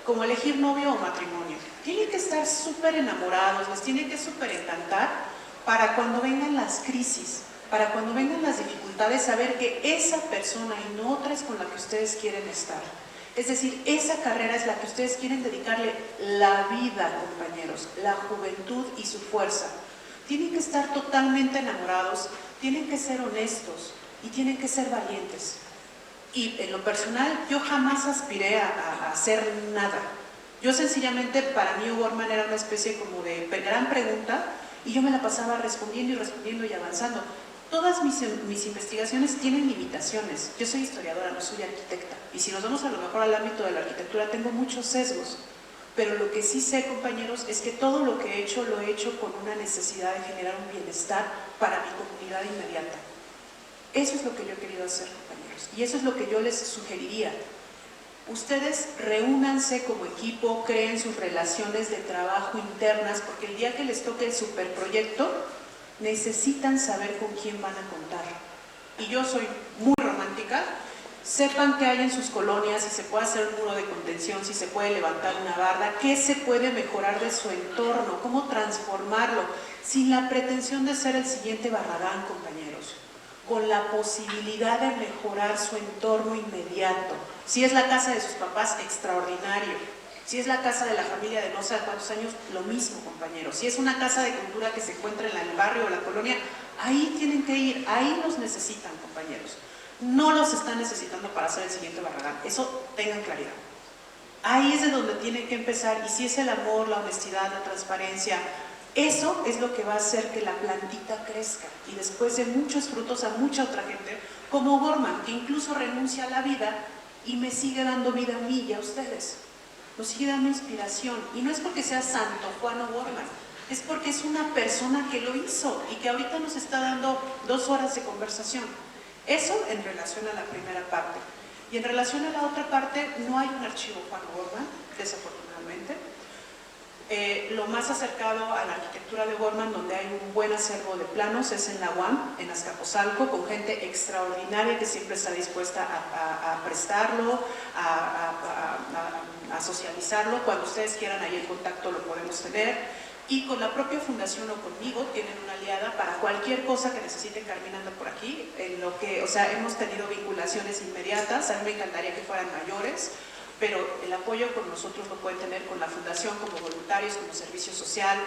como elegir novio o matrimonio. Tienen que estar súper enamorados, les tiene que súper encantar para cuando vengan las crisis, para cuando vengan las dificultades, saber que esa persona y no otra es con la que ustedes quieren estar. Es decir, esa carrera es la que ustedes quieren dedicarle la vida, compañeros, la juventud y su fuerza. Tienen que estar totalmente enamorados, tienen que ser honestos y tienen que ser valientes. Y en lo personal, yo jamás aspiré a hacer nada. Yo sencillamente, para mí O'Gorman era una especie como de gran pregunta y yo me la pasaba respondiendo y respondiendo y avanzando. Todas mis investigaciones tienen limitaciones. Yo soy historiadora, no soy arquitecta. Y si nos vamos a lo mejor al ámbito de la arquitectura, tengo muchos sesgos. Pero lo que sí sé, compañeros, es que todo lo que he hecho, lo he hecho con una necesidad de generar un bienestar para mi comunidad inmediata. Eso es lo que yo he querido hacer, compañeros. Y eso es lo que yo les sugeriría. Ustedes reúnanse como equipo, creen sus relaciones de trabajo internas, porque el día que les toque el superproyecto, necesitan saber con quién van a contar. Y yo soy muy romántica. Sepan qué hay en sus colonias, si se puede hacer un muro de contención, si se puede levantar una barda, qué se puede mejorar de su entorno, cómo transformarlo, sin la pretensión de ser el siguiente Barragán, compañeros, con la posibilidad de mejorar su entorno inmediato. Si es la casa de sus papás, extraordinario. Si es la casa de la familia de no sé cuántos años, lo mismo, compañeros. Si es una casa de cultura que se encuentra en el barrio o la colonia, ahí tienen que ir, ahí los necesitan, compañeros. No los están necesitando para hacer el siguiente Barragán, eso tengan claridad. Ahí es de donde tienen que empezar, y si es el amor, la honestidad, la transparencia, eso es lo que va a hacer que la plantita crezca y después de muchos frutos a mucha otra gente, como O'Gorman, que incluso renuncia a la vida y me sigue dando vida a mí y a ustedes. Nos sigue dando inspiración, y no es porque sea santo Juan O'Gorman, es porque es una persona que lo hizo y que ahorita nos está dando 2 horas de conversación. Eso en relación a la primera parte. Y en relación a la otra parte, no hay un archivo Juan O'Gorman, desafortunadamente. Lo más acercado a la arquitectura de O'Gorman, donde hay un buen acervo de planos, es en la UAM, en Azcapotzalco, con gente extraordinaria que siempre está dispuesta a prestarlo, a socializarlo. Cuando ustedes quieran, ahí el contacto lo podemos tener. Y con la propia fundación o conmigo tienen una aliada para cualquier cosa que necesiten. Carmina anda por aquí, en lo que, o sea, hemos tenido vinculaciones inmediatas. A mí me encantaría que fueran mayores, pero el apoyo con nosotros lo pueden tener con la fundación, como voluntarios, como servicio social,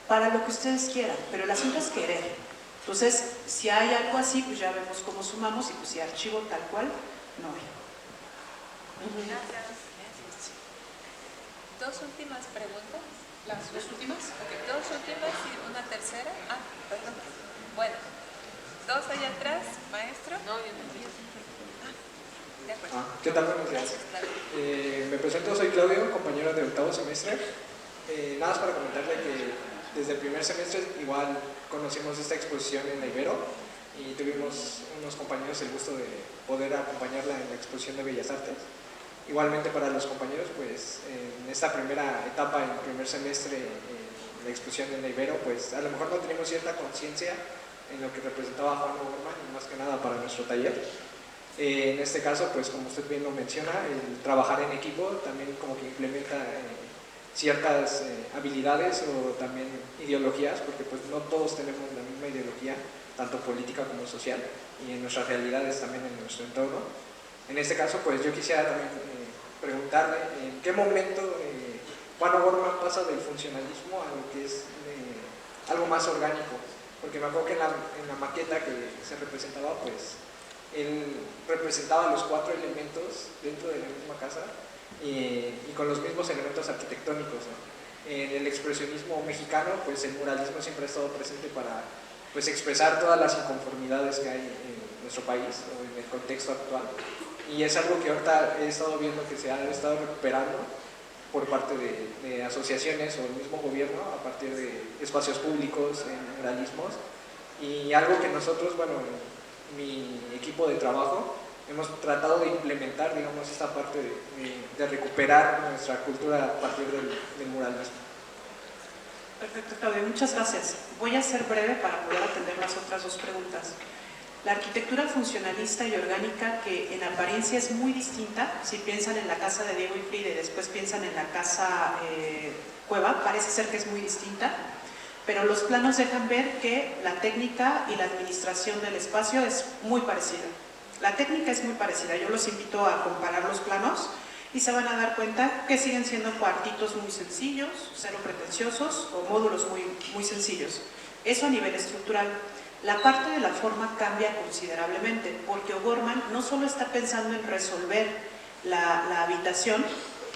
para lo que ustedes quieran, pero el asunto es querer. Entonces, si hay algo así, pues ya vemos cómo sumamos, y pues si archivo tal cual, no hay. Gracias. Dos últimas preguntas. ¿Las dos últimas? Okay. Dos últimas y una tercera. Ah, perdón. Bueno, dos allá atrás, maestro. No, yo no. De acuerdo. ¿Qué tal? Buenos días. Me presento, soy Claudio, compañero de 8º semestre. Nada más para comentarle que desde el primer semestre igual conocimos esta exposición en la Ibero y tuvimos unos compañeros el gusto de poder acompañarla en la exposición de Bellas Artes. Igualmente para los compañeros, pues en esta primera etapa, en el primer semestre, la exposición en la Ibero, pues a lo mejor no tenemos cierta conciencia en lo que representaba Juan O'Gorman, y más que nada para nuestro taller. En este caso, pues como usted bien lo menciona, el trabajar en equipo también como que implementa ciertas habilidades o también ideologías, porque pues no todos tenemos la misma ideología, tanto política como social, y en nuestras realidades también en nuestro entorno. En este caso, pues yo quisiera también preguntarle en qué momento Juan O'Gorman pasa del funcionalismo a lo que es algo más orgánico, porque me acuerdo que en la maqueta que se representaba, pues él representaba los 4 elementos dentro de la misma casa y con los mismos elementos arquitectónicos, ¿no? En el expresionismo mexicano, pues el muralismo siempre ha estado presente para pues expresar todas las inconformidades que hay en nuestro país o en el contexto actual, y es algo que ahorita he estado viendo que se ha estado recuperando por parte de asociaciones o el mismo gobierno a partir de espacios públicos, en muralismos, y algo que nosotros, bueno, mi equipo de trabajo hemos tratado de implementar, digamos, esta parte de recuperar nuestra cultura a partir del muralismo. Perfecto, Claudio, muchas gracias. Voy a ser breve para poder atender las otras 2 preguntas. La arquitectura funcionalista y orgánica, que en apariencia es muy distinta, si piensan en la casa de Diego y Frida y después piensan en la casa Cueva, parece ser que es muy distinta, pero los planos dejan ver que la técnica y la administración del espacio es muy parecida. La técnica es muy parecida, yo los invito a comparar los planos y se van a dar cuenta que siguen siendo cuartitos muy sencillos, cero pretenciosos, o módulos muy sencillos. Eso a nivel estructural. La parte de la forma cambia considerablemente, porque O'Gorman no solo está pensando en resolver la habitación,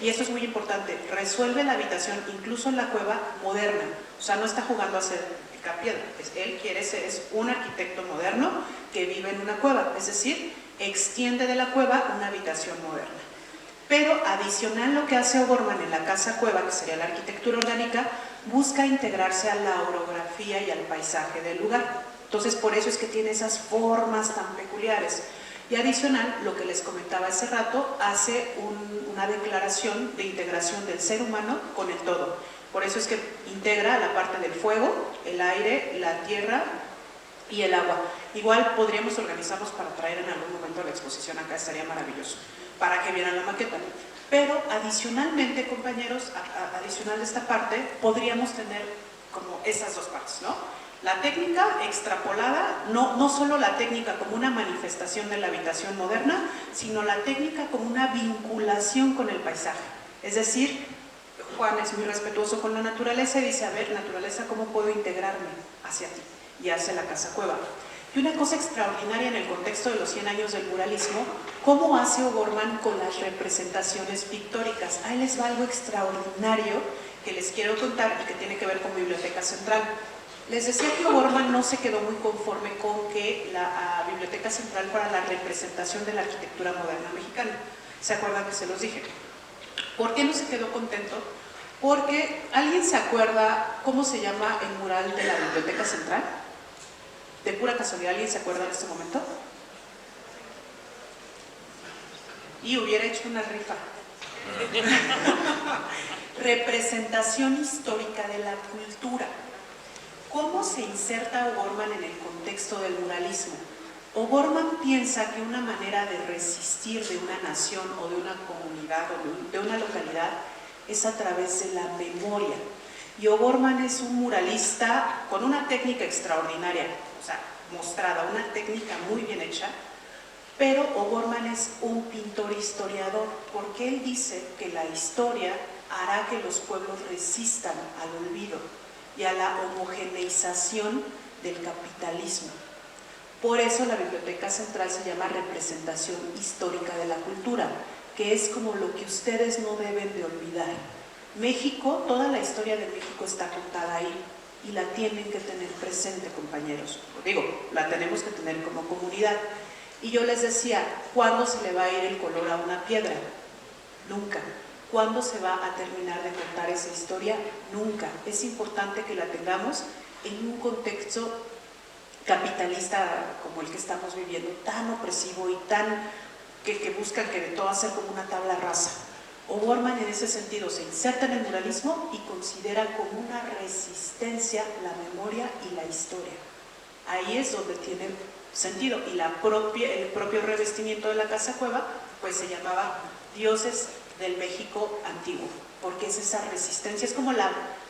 y esto es muy importante, resuelve la habitación incluso en la cueva moderna, o sea, no está jugando a ser picapiedra, él quiere ser, es un arquitecto moderno que vive en una cueva, es decir, extiende de la cueva una habitación moderna. Pero adicional lo que hace O'Gorman en la casa cueva, que sería la arquitectura orgánica, busca integrarse a la orografía y al paisaje del lugar. Entonces por eso es que tiene esas formas tan peculiares. Y adicional, lo que les comentaba hace rato, hace una declaración de integración del ser humano con el todo. Por eso es que integra la parte del fuego, el aire, la tierra y el agua. Igual podríamos organizarnos para traer en algún momento la exposición acá, estaría maravilloso, para que vieran la maqueta. Pero adicionalmente, compañeros, adicional de esta parte, podríamos tener como esas 2 partes, ¿no? La técnica extrapolada, no solo la técnica como una manifestación de la habitación moderna, sino la técnica como una vinculación con el paisaje. Es decir, Juan es muy respetuoso con la naturaleza y dice, a ver, naturaleza, ¿cómo puedo integrarme hacia ti? Y hace la casa cueva. Y una cosa extraordinaria en el contexto de los 100 años del muralismo, ¿cómo hace O'Gorman con las representaciones pictóricas? Ahí les va algo extraordinario que les quiero contar y que tiene que ver con Biblioteca Central. Les decía que O'Gorman no se quedó muy conforme con que la Biblioteca Central fuera la representación de la arquitectura moderna mexicana. ¿Se acuerdan que se los dije? ¿Por qué no se quedó contento? Porque, ¿alguien se acuerda cómo se llama el mural de la Biblioteca Central? De pura casualidad, ¿alguien se acuerda en este momento? Y hubiera hecho una rifa. Representación histórica de la cultura. ¿Cómo se inserta O'Gorman en el contexto del muralismo? O'Gorman piensa que una manera de resistir de una nación o de una comunidad o de una localidad es a través de la memoria. Y O'Gorman es un muralista con una técnica extraordinaria, o sea, mostrada, una técnica muy bien hecha, pero O'Gorman es un pintor historiador, porque él dice que la historia hará que los pueblos resistan al olvido y a la homogeneización del capitalismo. Por eso la Biblioteca Central se llama representación histórica de la cultura, que es como lo que ustedes no deben de olvidar. México, toda la historia de México está contada ahí y la tienen que tener presente, compañeros. Digo, la tenemos que tener como comunidad. Y yo les decía, ¿cuándo se le va a ir el color a una piedra? Nunca. ¿Cuándo se va a terminar de contar esa historia? Nunca. Es importante que la tengamos en un contexto capitalista como el que estamos viviendo, tan opresivo y tan que buscan que de todo hacer como una tabla rasa. O'Gorman en ese sentido se inserta en el muralismo y considera como una resistencia la memoria y la historia. Ahí es donde tiene sentido, y el propio revestimiento de la casa cueva pues se llamaba Dioses del México antiguo, porque es esa resistencia, es como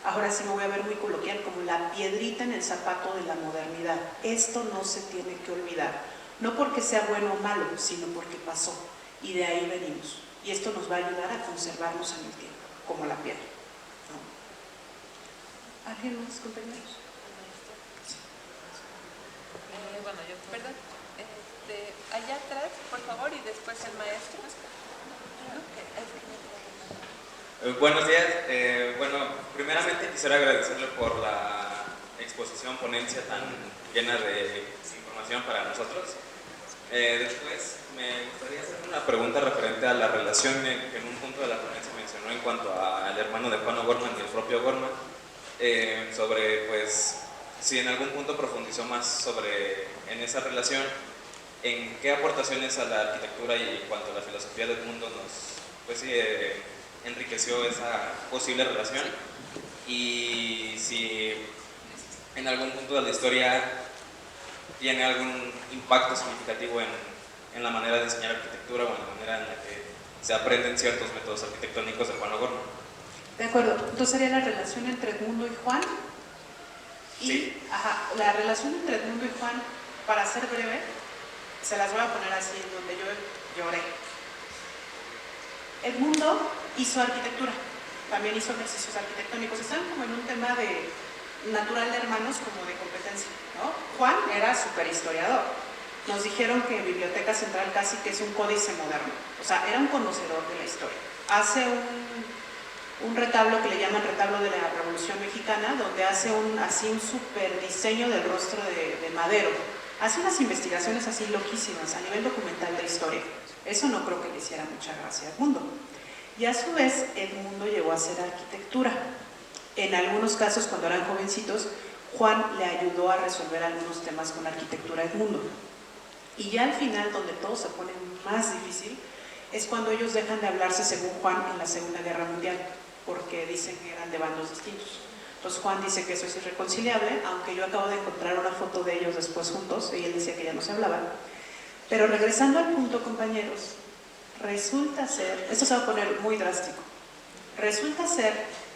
ahora sí me voy a ver muy coloquial, como la piedrita en el zapato de la modernidad. Esto no se tiene que olvidar, no porque sea bueno o malo, sino porque pasó, y de ahí venimos. Y esto nos va a ayudar a conservarnos en el tiempo, como la piedra, ¿no? ¿Alguien más, compañeros? Bueno, yo, perdón. Allá atrás, por favor, y después el maestro. Buenos días. Bueno, primeramente quisiera agradecerle por la exposición, ponencia tan llena de información para nosotros. Después me gustaría hacer una pregunta referente a la relación que en un punto de la ponencia mencionó en cuanto al hermano de Juan O'Gorman y el propio O'Gorman, sobre pues si en algún punto profundizó más en esa relación, en qué aportaciones a la arquitectura y en cuanto a la filosofía del mundo enriqueció esa posible relación, y si en algún punto de la historia tiene algún impacto significativo en la manera de enseñar arquitectura o en la manera en la que se aprenden ciertos métodos arquitectónicos de Juan O'Gorman. De acuerdo, entonces sería la relación entre Edmundo y Juan. Y sí. La relación entre Edmundo y Juan, para ser breve, se las voy a poner así, en donde yo lloré. Edmundo hizo arquitectura, también hizo ejercicios arquitectónicos, estaban como en un tema de natural de hermanos, como de competencia, ¿no? Juan era súper historiador, nos dijeron que Biblioteca Central casi que es un códice moderno, o sea, era un conocedor de la historia. Hace un retablo que le llaman retablo de la Revolución Mexicana, donde hace así un súper diseño del rostro de Madero. Hace unas investigaciones así loquísimas a nivel documental de historia. Eso no creo que le hiciera mucha gracia a Edmundo. Y a su vez, Edmundo llegó a hacer arquitectura. En algunos casos, cuando eran jovencitos, Juan le ayudó a resolver algunos temas con arquitectura a Edmundo. Y ya al final, donde todo se pone más difícil, es cuando ellos dejan de hablarse, según Juan, en la Segunda Guerra Mundial, porque dicen que eran de bandos distintos. Entonces Juan dice que eso es irreconciliable, aunque yo acabo de encontrar una foto de ellos después juntos, y él decía que ya no se hablaban. Pero regresando al punto, compañeros, resulta ser, esto se va a poner muy drástico, resulta ser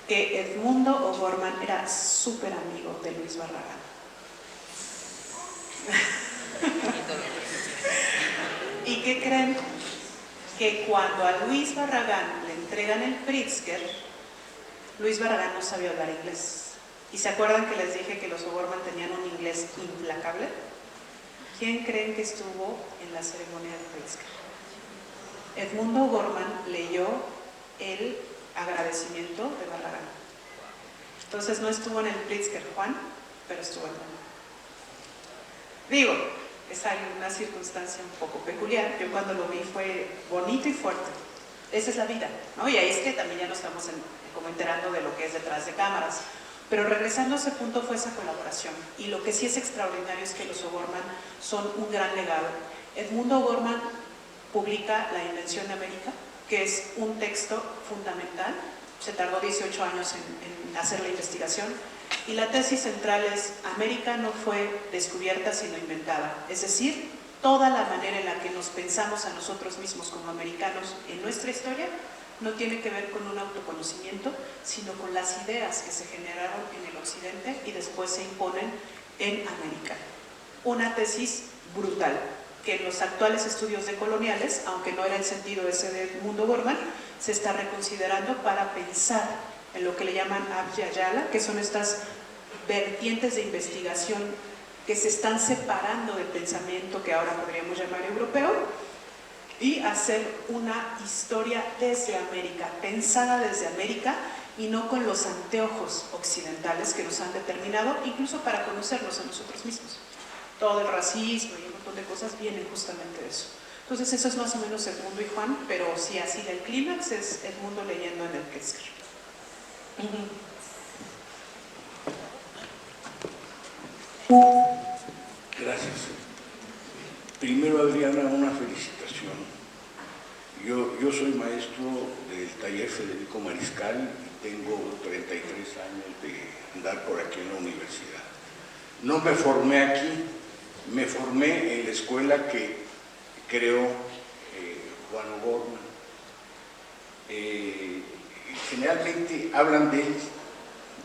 que Edmundo O'Gorman era súper amigo de Luis Barragán. ¿Y qué creen? Que cuando a Luis Barragán le entregan el Pritzker, Luis Barragán no sabía hablar inglés. ¿Y se acuerdan que les dije que los O'Gorman tenían un inglés implacable? ¿Quién creen que estuvo en la ceremonia del Pritzker? Edmundo O'Gorman leyó el agradecimiento de Barragán. Entonces no estuvo en el Pritzker Juan, pero estuvo en Edmundo. Digo, es una circunstancia un poco peculiar. Yo cuando lo vi fue bonito y fuerte. Esa es la vida, ¿no? Y ahí es que también ya nos estamos como enterando de lo que es detrás de cámaras. Pero regresando a ese punto fue esa colaboración. Y lo que sí es extraordinario es que los O'Gorman son un gran legado. Edmundo O'Gorman publica La Invención de América, que es un texto fundamental. Se tardó 18 años en hacer la investigación. Y la tesis central es: América no fue descubierta sino inventada. Es decir, toda la manera en la que nos pensamos a nosotros mismos como americanos en nuestra historia no tiene que ver con un autoconocimiento, sino con las ideas que se generaron en el occidente y después se imponen en América. Una tesis brutal, que en los actuales estudios decoloniales, aunque no era el sentido ese de Edmundo O'Gorman, se está reconsiderando para pensar en lo que le llaman Abya Yala, que son estas vertientes de investigación que se están separando del pensamiento que ahora podríamos llamar europeo, y hacer una historia desde América, pensada desde América y no con los anteojos occidentales que nos han determinado, incluso para conocernos a nosotros mismos. Todo el racismo y un montón de cosas vienen justamente de eso. Entonces eso es más o menos Edmundo y Juan, pero sí, así el clímax es Edmundo leyendo en el Pritzker. Gracias. Primero, Adriana, una felicitación. Yo soy maestro del taller Federico Mariscal y tengo 33 años de andar por aquí en la universidad. No me formé aquí, me formé en la escuela que creó Juan O'Gorman. generalmente hablan de él,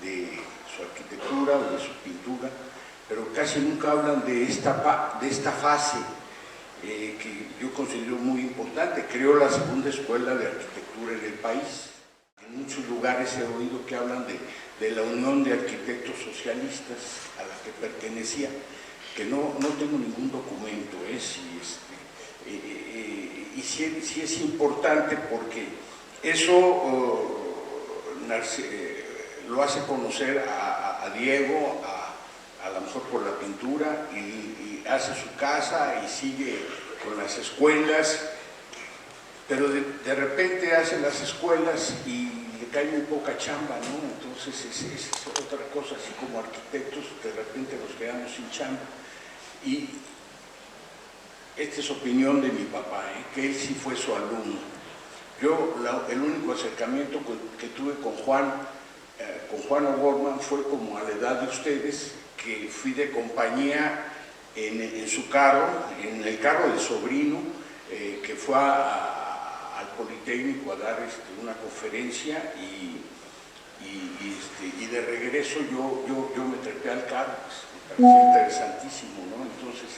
de su arquitectura o de su pintura, pero casi nunca hablan de esta fase que yo considero muy importante. Creó la segunda escuela de arquitectura en el país. En muchos lugares he oído que hablan de la Unión de Arquitectos Socialistas a la que pertenecía, que no tengo ningún documento, y sí es importante porque eso lo hace conocer a Diego, a lo mejor por la pintura, y hace su casa y sigue con las escuelas, pero de repente hace las escuelas y le cae muy poca chamba, ¿no? Entonces es otra cosa, así como arquitectos de repente nos quedamos sin chamba. Y esta es opinión de mi papá, que él sí fue su alumno. Yo el único acercamiento que tuve con Juan O'Gorman fue como a la edad de ustedes, que fui de compañía en su carro, en el carro del sobrino, que fue al Politécnico a dar una conferencia y de regreso yo me trepé al carro, pues, me pareció interesantísimo, ¿no? Entonces,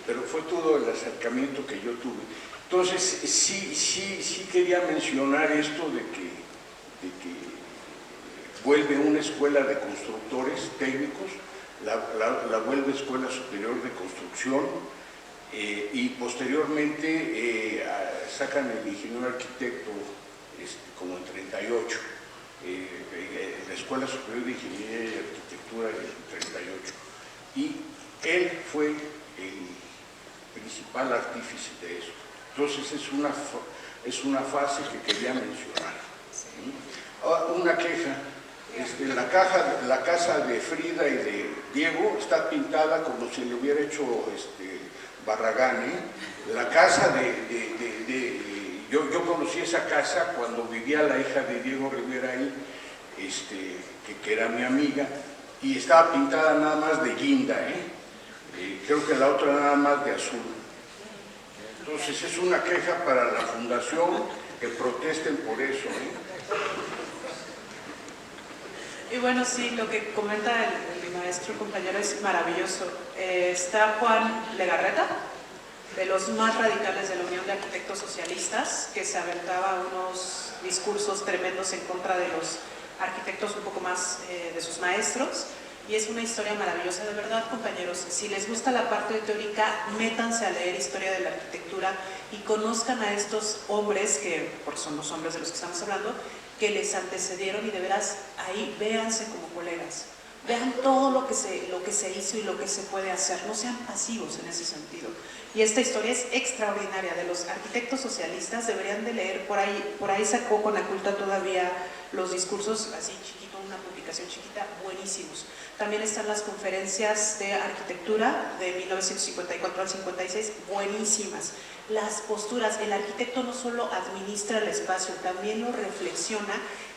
pero fue todo el acercamiento que yo tuve. Entonces, sí quería mencionar esto de que vuelve una escuela de constructores técnicos, la vuelve Escuela Superior de Construcción, y posteriormente sacan el ingeniero arquitecto como en 38, la Escuela Superior de Ingeniería y Arquitectura en 38, y él fue el principal artífice de eso. Entonces es una fase que quería mencionar. Una queja. La casa de Frida y de Diego está pintada como si le hubiera hecho Barragán. La casa yo conocí esa casa cuando vivía la hija de Diego Rivera ahí, que era mi amiga, y estaba pintada nada más de guinda, creo que la otra nada más de azul. Entonces es una queja para la fundación, que protesten por eso. Y bueno, sí, lo que comenta el maestro compañero es maravilloso. Está Juan Legarreta, de los más radicales de la Unión de Arquitectos Socialistas, que se aventaba unos discursos tremendos en contra de los arquitectos un poco más de sus maestros, y es una historia maravillosa, de verdad, compañeros. Si les gusta la parte teórica, métanse a leer historia de la arquitectura y conozcan a estos hombres, que son los hombres de los que estamos hablando, que les antecedieron, y de veras ahí véanse como colegas, vean todo lo que se hizo y lo que se puede hacer, no sean pasivos en ese sentido. Y esta historia es extraordinaria, de los arquitectos socialistas, deberían de leer, por ahí sacó Conaculta todavía los discursos, así chiquito, una publicación chiquita, buenísimos. También están las conferencias de arquitectura de 1954 al 56, buenísimas. Las posturas, el arquitecto no solo administra el espacio, también lo reflexiona,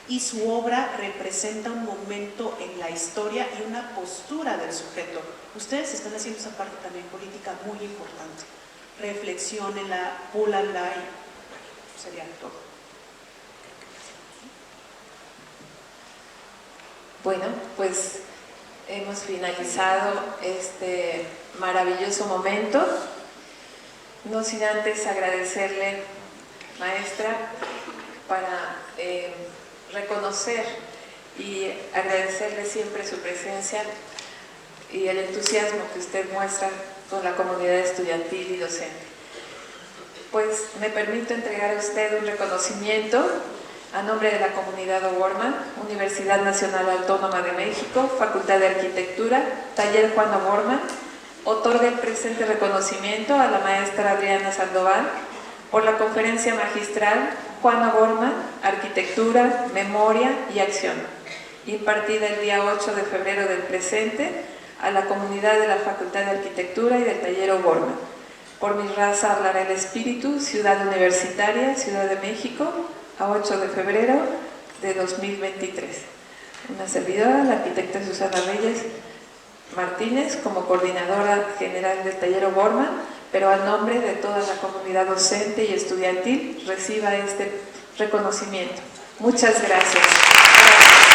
y su obra representa un momento en la historia y una postura del sujeto. Ustedes están haciendo esa parte también política muy importante. Reflexionenla, púlanla y bueno, sería todo. Bueno, pues hemos finalizado este maravilloso momento. No sin antes agradecerle, maestra, para reconocer y agradecerle siempre su presencia y el entusiasmo que usted muestra con la comunidad estudiantil y docente. Pues me permito entregar a usted un reconocimiento a nombre de la comunidad O'Gorman, Universidad Nacional Autónoma de México, Facultad de Arquitectura, Taller Juan O'Gorman. Otorga el presente reconocimiento a la maestra Adriana Sandoval por la conferencia magistral Juan O'Gorman, Arquitectura, Memoria y Acción, impartida el día 8 de febrero del presente a la comunidad de la Facultad de Arquitectura y del Taller O'Gorman. Por mi raza hablará el espíritu, Ciudad Universitaria, Ciudad de México, a 8 de febrero de 2023. Una servidora, la arquitecta Susana Reyes Martínez, como coordinadora general del Taller O'Gorman, pero a nombre de toda la comunidad docente y estudiantil reciba este reconocimiento. Muchas gracias.